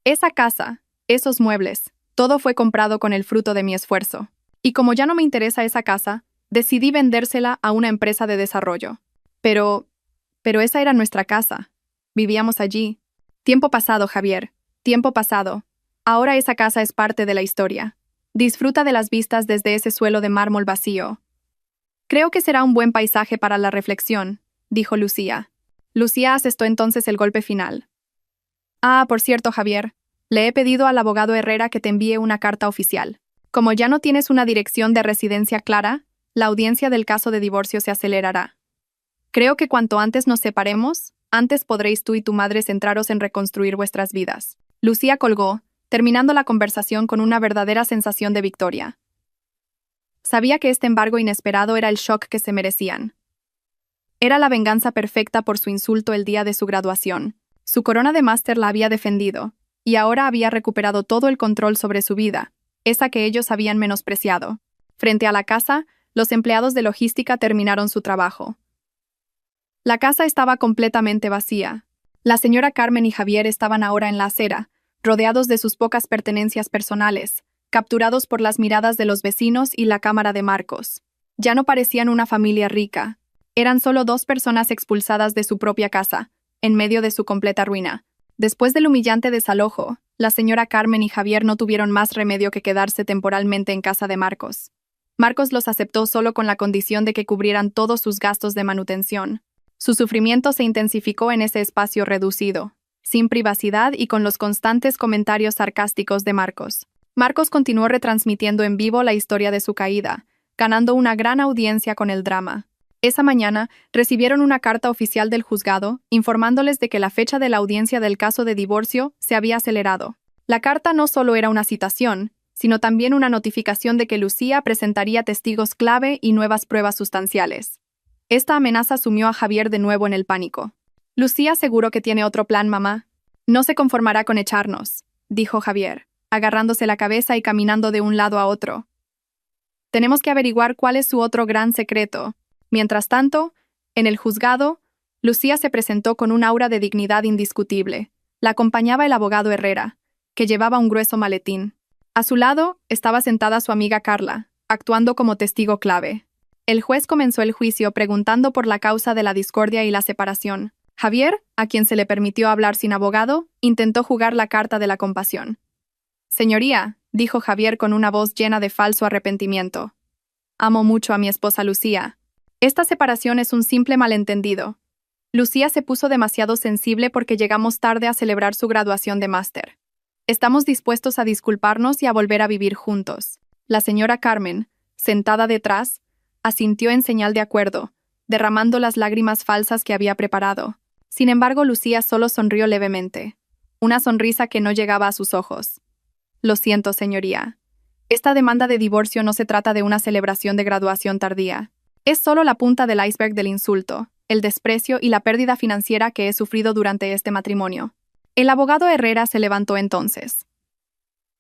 Esa casa, esos muebles, todo fue comprado con el fruto de mi esfuerzo. Y como ya no me interesa esa casa, decidí vendérsela a una empresa de desarrollo. Pero esa era nuestra casa. Vivíamos allí. Tiempo pasado, Javier. Tiempo pasado. Ahora esa casa es parte de la historia. Disfruta de las vistas desde ese suelo de mármol vacío. Creo que será un buen paisaje para la reflexión, dijo Lucía. Lucía asestó entonces el golpe final. Ah, por cierto, Javier, le he pedido al abogado Herrera que te envíe una carta oficial. Como ya no tienes una dirección de residencia clara, la audiencia del caso de divorcio se acelerará. Creo que cuanto antes nos separemos, antes podréis tú y tu madre centraros en reconstruir vuestras vidas. Lucía colgó, terminando la conversación con una verdadera sensación de victoria. Sabía que este embargo inesperado era el shock que se merecían. Era la venganza perfecta por su insulto el día de su graduación. Su corona de máster la había defendido, y ahora había recuperado todo el control sobre su vida, esa que ellos habían menospreciado. Frente a la casa, los empleados de logística terminaron su trabajo. La casa estaba completamente vacía. La señora Carmen y Javier estaban ahora en la acera, rodeados de sus pocas pertenencias personales, capturados por las miradas de los vecinos y la cámara de Marcos. Ya no parecían una familia rica. Eran solo dos personas expulsadas de su propia casa, en medio de su completa ruina. Después del humillante desalojo, la señora Carmen y Javier no tuvieron más remedio que quedarse temporalmente en casa de Marcos. Marcos los aceptó solo con la condición de que cubrieran todos sus gastos de manutención. Su sufrimiento se intensificó en ese espacio reducido, sin privacidad y con los constantes comentarios sarcásticos de Marcos. Marcos continuó retransmitiendo en vivo la historia de su caída, ganando una gran audiencia con el drama. Esa mañana, recibieron una carta oficial del juzgado, informándoles de que la fecha de la audiencia del caso de divorcio se había acelerado. La carta no solo era una citación, sino también una notificación de que Lucía presentaría testigos clave y nuevas pruebas sustanciales. Esta amenaza sumió a Javier de nuevo en el pánico. Lucía seguro que tiene otro plan, mamá. No se conformará con echarnos, dijo Javier, agarrándose la cabeza y caminando de un lado a otro. Tenemos que averiguar cuál es su otro gran secreto. Mientras tanto, en el juzgado, Lucía se presentó con un aura de dignidad indiscutible. La acompañaba el abogado Herrera, que llevaba un grueso maletín. A su lado estaba sentada su amiga Carla, actuando como testigo clave. El juez comenzó el juicio preguntando por la causa de la discordia y la separación. Javier, a quien se le permitió hablar sin abogado, intentó jugar la carta de la compasión. «Señoría», dijo Javier con una voz llena de falso arrepentimiento. «Amo mucho a mi esposa Lucía. Esta separación es un simple malentendido. Lucía se puso demasiado sensible porque llegamos tarde a celebrar su graduación de máster. Estamos dispuestos a disculparnos y a volver a vivir juntos». La señora Carmen, sentada detrás, asintió en señal de acuerdo, derramando las lágrimas falsas que había preparado. Sin embargo, Lucía solo sonrió levemente, una sonrisa que no llegaba a sus ojos. «Lo siento, señoría. Esta demanda de divorcio no se trata de una celebración de graduación tardía. Es solo la punta del iceberg del insulto, el desprecio y la pérdida financiera que he sufrido durante este matrimonio». El abogado Herrera se levantó entonces.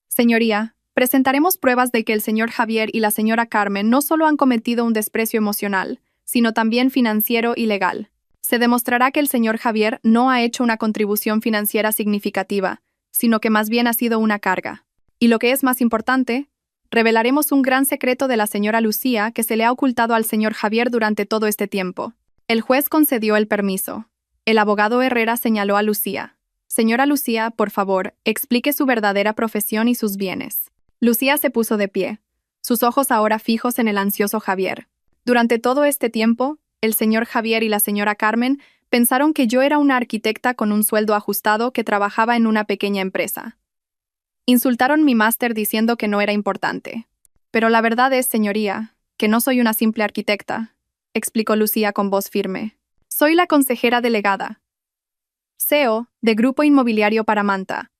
«Señoría, presentaremos pruebas de que el señor Javier y la señora Carmen no solo han cometido un desprecio emocional, sino también financiero y legal. Se demostrará que el señor Javier no ha hecho una contribución financiera significativa, sino que más bien ha sido una carga. Y lo que es más importante, revelaremos un gran secreto de la señora Lucía que se le ha ocultado al señor Javier durante todo este tiempo». El juez concedió el permiso. El abogado Herrera señaló a Lucía. «Señora Lucía, por favor, explique su verdadera profesión y sus bienes». Lucía se puso de pie, sus ojos ahora fijos en el ansioso Javier. «Durante todo este tiempo, el señor Javier y la señora Carmen pensaron que yo era una arquitecta con un sueldo ajustado que trabajaba en una pequeña empresa. Insultaron mi máster diciendo que no era importante. Pero la verdad es, señoría, que no soy una simple arquitecta», explicó Lucía con voz firme. «Soy la consejera delegada, CEO de Grupo Inmobiliario Paramanta,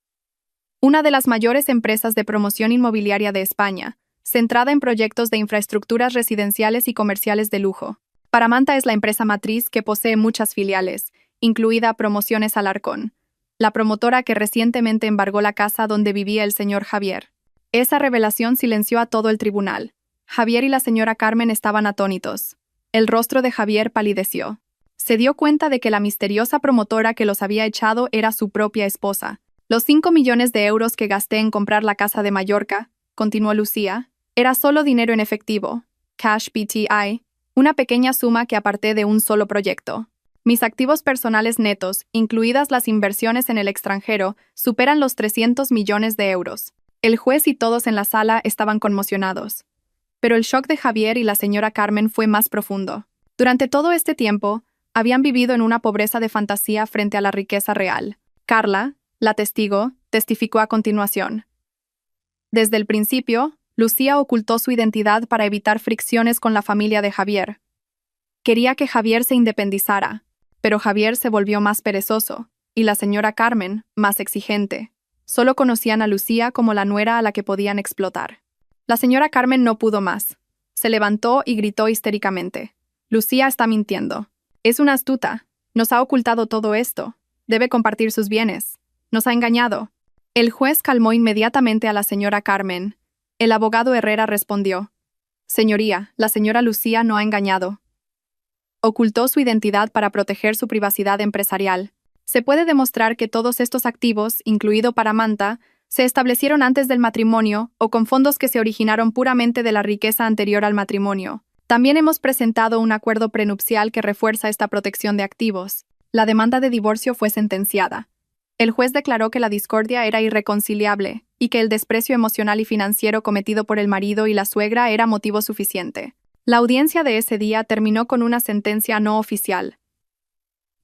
una de las mayores empresas de promoción inmobiliaria de España, centrada en proyectos de infraestructuras residenciales y comerciales de lujo. Paramanta es la empresa matriz que posee muchas filiales, incluida Promociones Alarcón, la promotora que recientemente embargó la casa donde vivía el señor Javier». Esa revelación silenció a todo el tribunal. Javier y la señora Carmen estaban atónitos. El rostro de Javier palideció. Se dio cuenta de que la misteriosa promotora que los había echado era su propia esposa. «Los 5 millones de euros que gasté en comprar la casa de Mallorca», continuó Lucía, «era solo dinero en efectivo, cash PTI, una pequeña suma que aparté de un solo proyecto. Mis activos personales netos, incluidas las inversiones en el extranjero, superan los 300 millones de euros». El juez y todos en la sala estaban conmocionados. Pero el shock de Javier y la señora Carmen fue más profundo. Durante todo este tiempo, Habían vivido en una pobreza de fantasía frente a la riqueza real. Carla, la testigo, testificó a continuación. Desde el principio, Lucía ocultó su identidad para evitar fricciones con la familia de Javier. Quería que Javier se independizara, pero Javier se volvió más perezoso, y la señora Carmen, más exigente. Solo conocían a Lucía como la nuera a la que podían explotar. La señora Carmen no pudo más. Se levantó y gritó histéricamente. Lucía está mintiendo. Es una astuta. Nos ha ocultado todo esto. Debe compartir sus bienes. Nos ha engañado. El juez calmó inmediatamente a la señora Carmen. El abogado Herrera respondió. Señoría, la señora Lucía no ha engañado. Ocultó su identidad para proteger su privacidad empresarial. Se puede demostrar que todos estos activos, incluido Paramanta, se establecieron antes del matrimonio o con fondos que se originaron puramente de la riqueza anterior al matrimonio. También hemos presentado un acuerdo prenupcial que refuerza esta protección de activos. La demanda de divorcio fue sentenciada. El juez declaró que la discordia era irreconciliable y que el desprecio emocional y financiero cometido por el marido y la suegra era motivo suficiente. La audiencia de ese día terminó con una sentencia no oficial.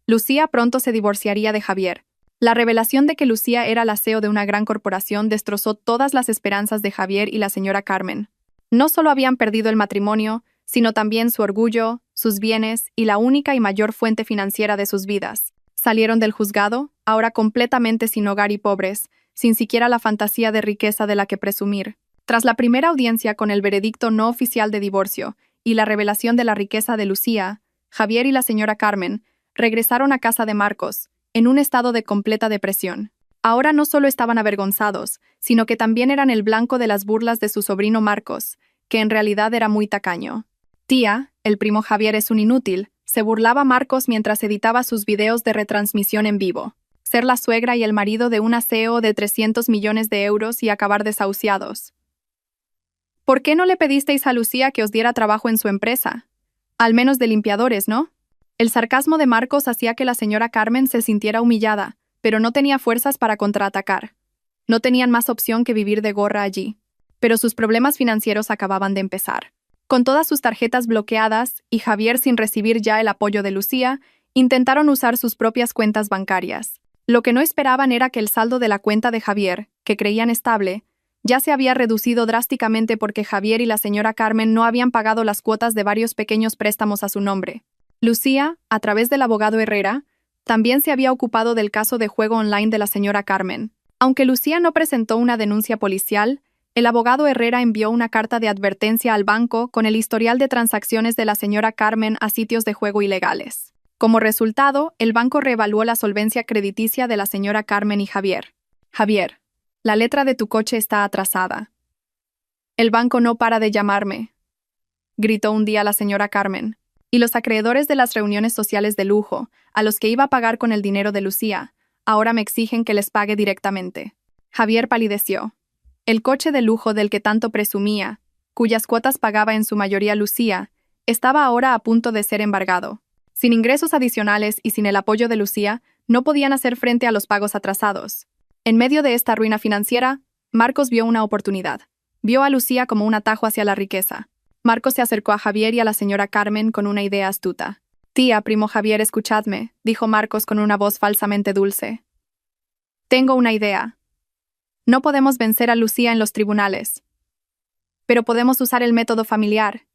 Lucía pronto se divorciaría de Javier. La revelación de que Lucía era la CEO de una gran corporación destrozó todas las esperanzas de Javier y la señora Carmen. No solo habían perdido el matrimonio, sino también su orgullo, sus bienes y la única y mayor fuente financiera de sus vidas. Salieron del juzgado, ahora completamente sin hogar y pobres, sin siquiera la fantasía de riqueza de la que presumir. Tras la primera audiencia con el veredicto no oficial de divorcio y la revelación de la riqueza de Lucía, Javier y la señora Carmen regresaron a casa de Marcos, en un estado de completa depresión. Ahora no solo estaban avergonzados, sino que también eran el blanco de las burlas de su sobrino Marcos, que en realidad era muy tacaño. Tía, el primo Javier es un inútil, se burlaba Marcos mientras editaba sus videos de retransmisión en vivo. Ser la suegra y el marido de una CEO de 300 millones de euros y acabar desahuciados. ¿Por qué no le pedisteis a Lucía que os diera trabajo en su empresa? Al menos de limpiadores, ¿no? El sarcasmo de Marcos hacía que la señora Carmen se sintiera humillada, pero no tenía fuerzas para contraatacar. No tenían más opción que vivir de gorra allí. Pero sus problemas financieros acababan de empezar. Con todas sus tarjetas bloqueadas y Javier sin recibir ya el apoyo de Lucía, intentaron usar sus propias cuentas bancarias. Lo que no esperaban era que el saldo de la cuenta de Javier, que creían estable, ya se había reducido drásticamente porque Javier y la señora Carmen no habían pagado las cuotas de varios pequeños préstamos a su nombre. Lucía, a través del abogado Herrera, también se había ocupado del caso de juego online de la señora Carmen. Aunque Lucía no presentó una denuncia policial, el abogado Herrera envió una carta de advertencia al banco con el historial de transacciones de la señora Carmen a sitios de juego ilegales. Como resultado, el banco reevaluó la solvencia crediticia de la señora Carmen y Javier. Javier, la letra de tu coche está atrasada. El banco no para de llamarme, gritó un día la señora Carmen. Y los acreedores de las reuniones sociales de lujo, a los que iba a pagar con el dinero de Lucía, ahora me exigen que les pague directamente. Javier palideció. El coche de lujo del que tanto presumía, cuyas cuotas pagaba en su mayoría Lucía, estaba ahora a punto de ser embargado. Sin ingresos adicionales y sin el apoyo de Lucía, no podían hacer frente a los pagos atrasados. En medio de esta ruina financiera, Marcos vio una oportunidad. Vio a Lucía como un atajo hacia la riqueza. Marcos se acercó a Javier y a la señora Carmen con una idea astuta. Tía, primo Javier, escuchadme, dijo Marcos con una voz falsamente dulce. Tengo una idea. No podemos vencer a Lucía en los tribunales. Pero podemos usar el método familiar.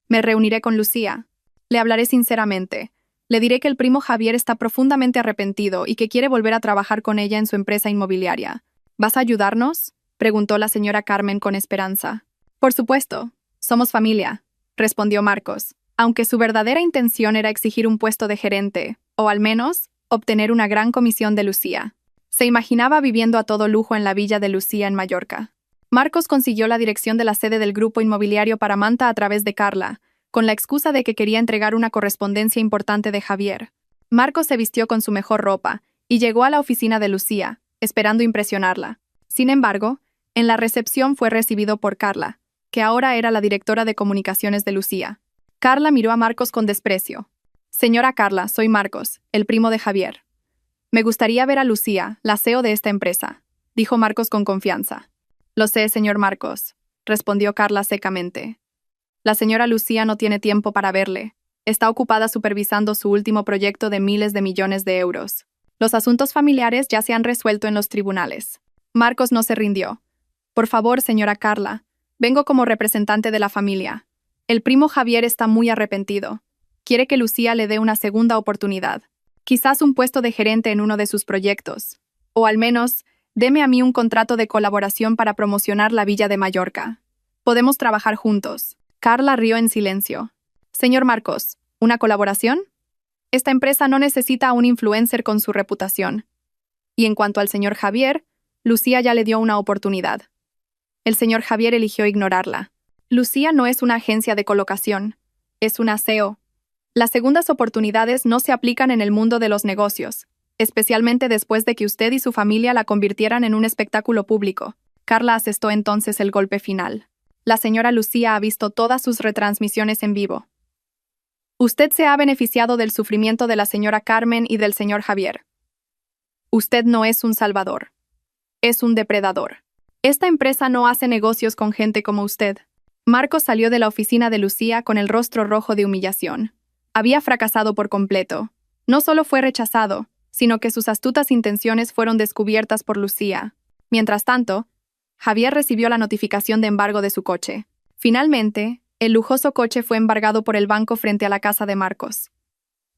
Me reuniré con Lucía. Le hablaré sinceramente. Le diré que el primo Javier está profundamente arrepentido y que quiere volver a trabajar con ella en su empresa inmobiliaria. ¿Vas a ayudarnos?, preguntó la señora Carmen con esperanza. Por supuesto. Somos familia, respondió Marcos, aunque su verdadera intención era exigir un puesto de gerente, o al menos, obtener una gran comisión de Lucía. Se imaginaba viviendo a todo lujo en la villa de Lucía en Mallorca. Marcos consiguió la dirección de la sede del grupo inmobiliario Paramanta a través de Carla, con la excusa de que quería entregar una correspondencia importante de Javier. Marcos se vistió con su mejor ropa y llegó a la oficina de Lucía, esperando impresionarla. Sin embargo, en la recepción fue recibido por Carla, que ahora era la directora de comunicaciones de Lucía. Carla miró a Marcos con desprecio. Señora Carla, soy Marcos, el primo de Javier. Me gustaría ver a Lucía, la CEO de esta empresa, dijo Marcos con confianza. Lo sé, señor Marcos, respondió Carla secamente. La señora Lucía no tiene tiempo para verle. Está ocupada supervisando su último proyecto de miles de millones de euros. Los asuntos familiares ya se han resuelto en los tribunales. Marcos no se rindió. Por favor, señora Carla, vengo como representante de la familia. El primo Javier está muy arrepentido. Quiere que Lucía le dé una segunda oportunidad. Quizás un puesto de gerente en uno de sus proyectos. O al menos, deme a mí un contrato de colaboración para promocionar la villa de Mallorca. Podemos trabajar juntos. Carla rió en silencio. Señor Marcos, ¿una colaboración? Esta empresa no necesita a un influencer con su reputación. Y en cuanto al señor Javier, Lucía ya le dio una oportunidad. El señor Javier eligió ignorarla. Lucía no es una agencia de colocación, es una SEO. Las segundas oportunidades no se aplican en el mundo de los negocios, especialmente después de que usted y su familia la convirtieran en un espectáculo público. Carla asestó entonces el golpe final. La señora Lucía ha visto todas sus retransmisiones en vivo. Usted se ha beneficiado del sufrimiento de la señora Carmen y del señor Javier. Usted no es un salvador. Es un depredador. Esta empresa no hace negocios con gente como usted. Marcos salió de la oficina de Lucía con el rostro rojo de humillación. Había fracasado por completo. No solo fue rechazado, sino que sus astutas intenciones fueron descubiertas por Lucía. Mientras tanto, Javier recibió la notificación de embargo de su coche. Finalmente, el lujoso coche fue embargado por el banco frente a la casa de Marcos.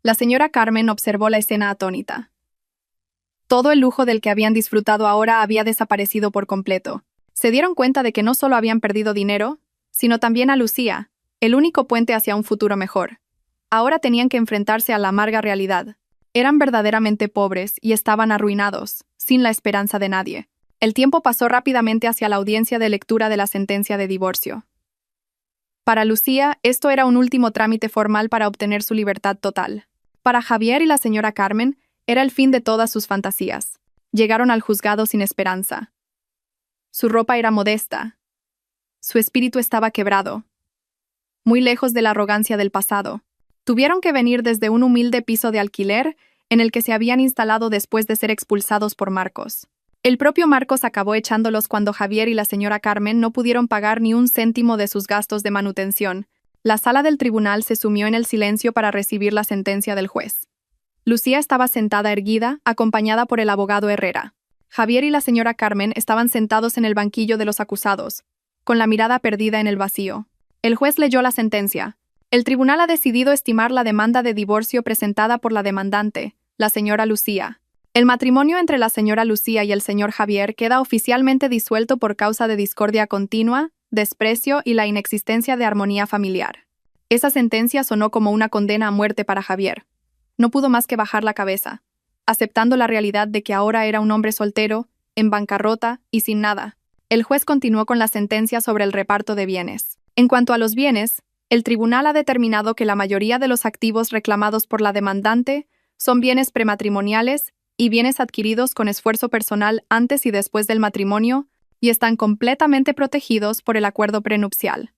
La señora Carmen observó la escena atónita. Todo el lujo del que habían disfrutado ahora había desaparecido por completo. Se dieron cuenta de que no solo habían perdido dinero, sino también a Lucía, el único puente hacia un futuro mejor. Ahora tenían que enfrentarse a la amarga realidad. Eran verdaderamente pobres y estaban arruinados, sin la esperanza de nadie. El tiempo pasó rápidamente hacia la audiencia de lectura de la sentencia de divorcio. Para Lucía, esto era un último trámite formal para obtener su libertad total. Para Javier y la señora Carmen, era el fin de todas sus fantasías. Llegaron al juzgado sin esperanza. Su ropa era modesta. Su espíritu estaba quebrado. Muy lejos de la arrogancia del pasado. Tuvieron que venir desde un humilde piso de alquiler en el que se habían instalado después de ser expulsados por Marcos. El propio Marcos acabó echándolos cuando Javier y la señora Carmen no pudieron pagar ni un céntimo de sus gastos de manutención. La sala del tribunal se sumió en el silencio para recibir la sentencia del juez. Lucía estaba sentada erguida, acompañada por el abogado Herrera. Javier y la señora Carmen estaban sentados en el banquillo de los acusados, con la mirada perdida en el vacío. El juez leyó la sentencia. El tribunal ha decidido estimar la demanda de divorcio presentada por la demandante, la señora Lucía. El matrimonio entre la señora Lucía y el señor Javier queda oficialmente disuelto por causa de discordia continua, desprecio y la inexistencia de armonía familiar. Esa sentencia sonó como una condena a muerte para Javier. No pudo más que bajar la cabeza, aceptando la realidad de que ahora era un hombre soltero, en bancarrota y sin nada. El juez continuó con la sentencia sobre el reparto de bienes. En cuanto a los bienes, el tribunal ha determinado que la mayoría de los activos reclamados por la demandante son bienes prematrimoniales y bienes adquiridos con esfuerzo personal antes y después del matrimonio y están completamente protegidos por el acuerdo prenupcial.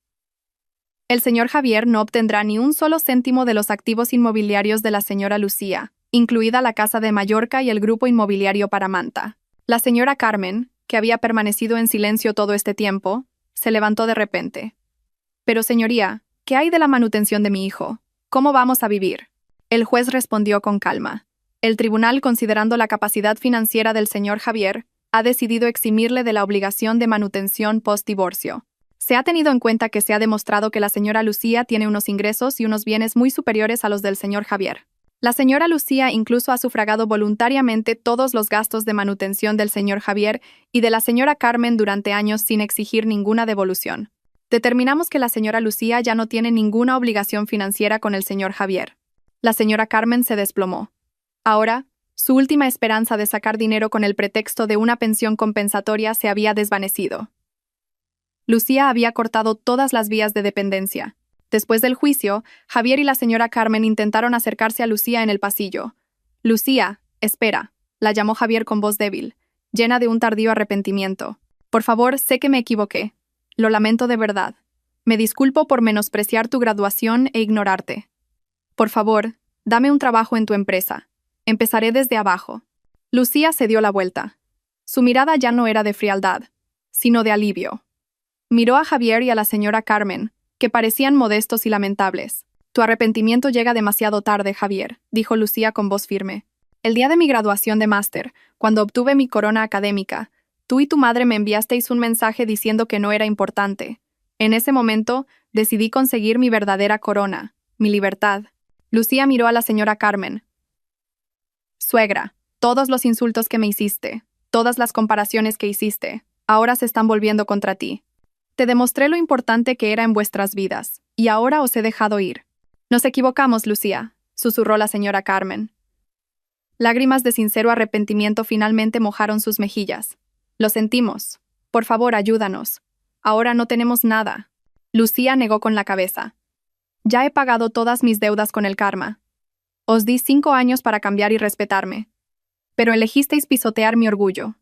El señor Javier no obtendrá ni un solo céntimo de los activos inmobiliarios de la señora Lucía, incluida la Casa de Mallorca y el grupo inmobiliario Paramanta. La señora Carmen, que había permanecido en silencio todo este tiempo, se levantó de repente. «Pero señoría, ¿qué hay de la manutención de mi hijo? ¿Cómo vamos a vivir?» El juez respondió con calma. El tribunal, considerando la capacidad financiera del señor Javier, ha decidido eximirle de la obligación de manutención post-divorcio. Se ha tenido en cuenta que se ha demostrado que la señora Lucía tiene unos ingresos y unos bienes muy superiores a los del señor Javier. La señora Lucía incluso ha sufragado voluntariamente todos los gastos de manutención del señor Javier y de la señora Carmen durante años sin exigir ninguna devolución. Determinamos que la señora Lucía ya no tiene ninguna obligación financiera con el señor Javier. La señora Carmen se desplomó. Ahora, su última esperanza de sacar dinero con el pretexto de una pensión compensatoria se había desvanecido. Lucía había cortado todas las vías de dependencia. Después del juicio, Javier y la señora Carmen intentaron acercarse a Lucía en el pasillo. «Lucía, espera», la llamó Javier con voz débil, llena de un tardío arrepentimiento. «Por favor, sé que me equivoqué. Lo lamento de verdad. Me disculpo por menospreciar tu graduación e ignorarte. Por favor, dame un trabajo en tu empresa. Empezaré desde abajo». Lucía se dio la vuelta. Su mirada ya no era de frialdad, sino de alivio. Miró a Javier y a la señora Carmen, que parecían modestos y lamentables. Tu arrepentimiento llega demasiado tarde, Javier, dijo Lucía con voz firme. El día de mi graduación de máster, cuando obtuve mi corona académica, tú y tu madre me enviasteis un mensaje diciendo que no era importante. En ese momento, decidí conseguir mi verdadera corona, mi libertad. Lucía miró a la señora Carmen. Suegra, todos los insultos que me hiciste, todas las comparaciones que hiciste, ahora se están volviendo contra ti. Te demostré lo importante que era en vuestras vidas, y ahora os he dejado ir. Nos equivocamos, Lucía, susurró la señora Carmen. Lágrimas de sincero arrepentimiento finalmente mojaron sus mejillas. Lo sentimos. Por favor, ayúdanos. Ahora no tenemos nada. Lucía negó con la cabeza. Ya he pagado todas mis deudas con el karma. Os di 5 años para cambiar y respetarme. Pero elegisteis pisotear mi orgullo.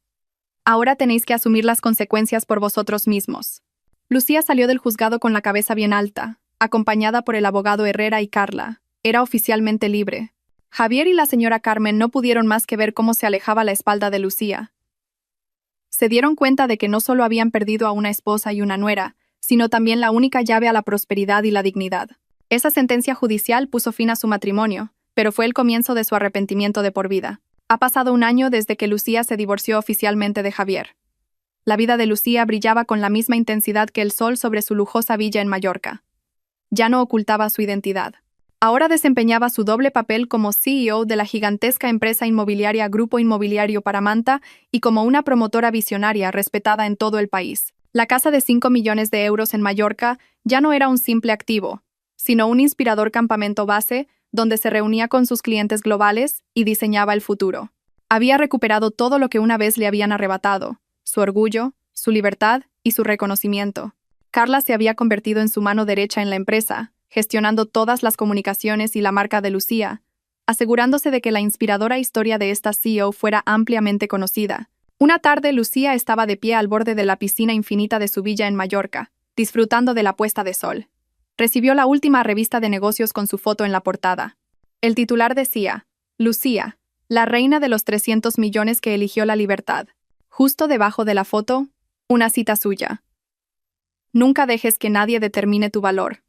Ahora tenéis que asumir las consecuencias por vosotros mismos. Lucía salió del juzgado con la cabeza bien alta, acompañada por el abogado Herrera y Carla. Era oficialmente libre. Javier y la señora Carmen no pudieron más que ver cómo se alejaba la espalda de Lucía. Se dieron cuenta de que no solo habían perdido a una esposa y una nuera, sino también la única llave a la prosperidad y la dignidad. Esa sentencia judicial puso fin a su matrimonio, pero fue el comienzo de su arrepentimiento de por vida. Ha pasado 1 año desde que Lucía se divorció oficialmente de Javier. La vida de Lucía brillaba con la misma intensidad que el sol sobre su lujosa villa en Mallorca. Ya no ocultaba su identidad. Ahora desempeñaba su doble papel como CEO de la gigantesca empresa inmobiliaria Grupo Inmobiliario Paramanta y como una promotora visionaria respetada en todo el país. La casa de 5 millones de euros en Mallorca ya no era un simple activo, sino un inspirador campamento base donde se reunía con sus clientes globales y diseñaba el futuro. Había recuperado todo lo que una vez le habían arrebatado: su orgullo, su libertad y su reconocimiento. Carla se había convertido en su mano derecha en la empresa, gestionando todas las comunicaciones y la marca de Lucía, asegurándose de que la inspiradora historia de esta CEO fuera ampliamente conocida. Una tarde, Lucía estaba de pie al borde de la piscina infinita de su villa en Mallorca, disfrutando de la puesta de sol. Recibió la última revista de negocios con su foto en la portada. El titular decía: Lucía, la reina de los 300 millones que eligió la libertad. Justo debajo de la foto, una cita suya. Nunca dejes que nadie determine tu valor,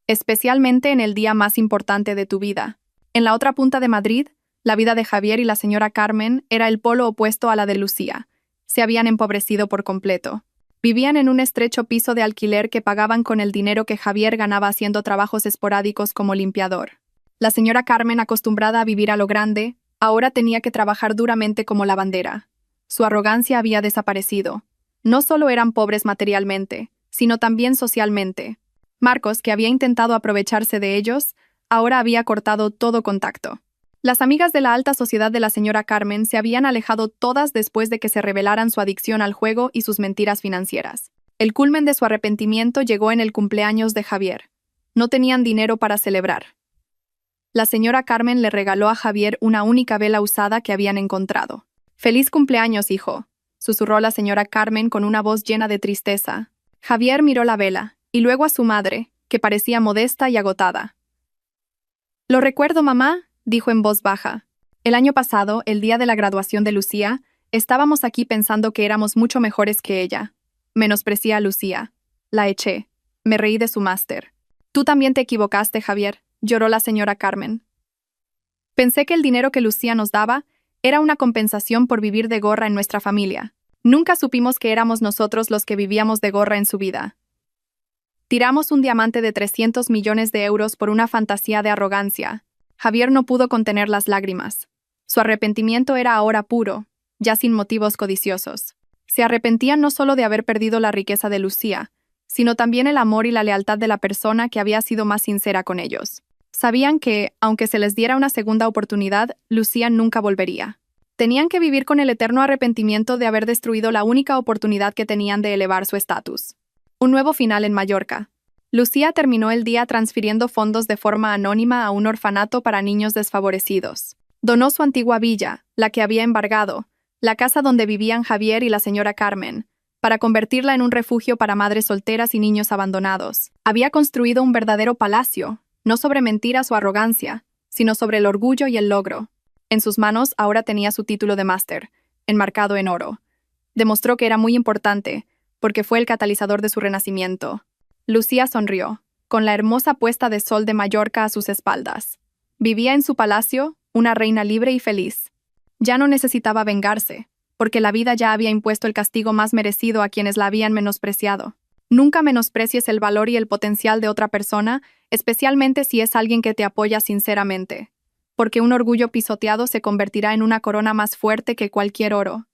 especialmente en el día más importante de tu vida. En la otra punta de Madrid, la vida de Javier y la señora Carmen era el polo opuesto a la de Lucía. Se habían empobrecido por completo. Vivían en un estrecho piso de alquiler que pagaban con el dinero que Javier ganaba haciendo trabajos esporádicos como limpiador. La señora Carmen, acostumbrada a vivir a lo grande, ahora tenía que trabajar duramente como lavandera. Su arrogancia había desaparecido. No solo eran pobres materialmente, sino también socialmente. Marcos, que había intentado aprovecharse de ellos, ahora había cortado todo contacto. Las amigas de la alta sociedad de la señora Carmen se habían alejado todas después de que se revelaran su adicción al juego y sus mentiras financieras. El culmen de su arrepentimiento llegó en el cumpleaños de Javier. No tenían dinero para celebrar. La señora Carmen le regaló a Javier una única vela usada que habían encontrado. «Feliz cumpleaños, hijo», susurró la señora Carmen con una voz llena de tristeza. Javier miró la vela, y luego a su madre, que parecía modesta y agotada. «Lo recuerdo, mamá», dijo en voz baja. «El año pasado, el día de la graduación de Lucía, estábamos aquí pensando que éramos mucho mejores que ella. Menosprecié a Lucía. La eché. Me reí de su máster. Tú también te equivocaste, Javier», lloró la señora Carmen. «Pensé que el dinero que Lucía nos daba era una compensación por vivir de gorra en nuestra familia. Nunca supimos que éramos nosotros los que vivíamos de gorra en su vida. Tiramos un diamante de 300 millones de euros por una fantasía de arrogancia». Javier no pudo contener las lágrimas. Su arrepentimiento era ahora puro, ya sin motivos codiciosos. Se arrepentía no solo de haber perdido la riqueza de Lucía, sino también el amor y la lealtad de la persona que había sido más sincera con ellos. Sabían que, aunque se les diera una segunda oportunidad, Lucía nunca volvería. Tenían que vivir con el eterno arrepentimiento de haber destruido la única oportunidad que tenían de elevar su estatus. Un nuevo final en Mallorca. Lucía terminó el día transfiriendo fondos de forma anónima a un orfanato para niños desfavorecidos. Donó su antigua villa, la que había embargado, la casa donde vivían Javier y la señora Carmen, para convertirla en un refugio para madres solteras y niños abandonados. Había construido un verdadero palacio, no sobre mentiras o arrogancia, sino sobre el orgullo y el logro. En sus manos ahora tenía su título de máster, enmarcado en oro. Demostró que era muy importante, porque fue el catalizador de su renacimiento. Lucía sonrió. con la hermosa puesta de sol de Mallorca a sus espaldas. Vivía en su palacio, una reina libre y feliz. Ya no necesitaba vengarse, porque la vida ya había impuesto el castigo más merecido a quienes la habían menospreciado. Nunca menosprecies el valor y el potencial de otra persona, especialmente si es alguien que te apoya sinceramente, porque un orgullo pisoteado se convertirá en una corona más fuerte que cualquier oro.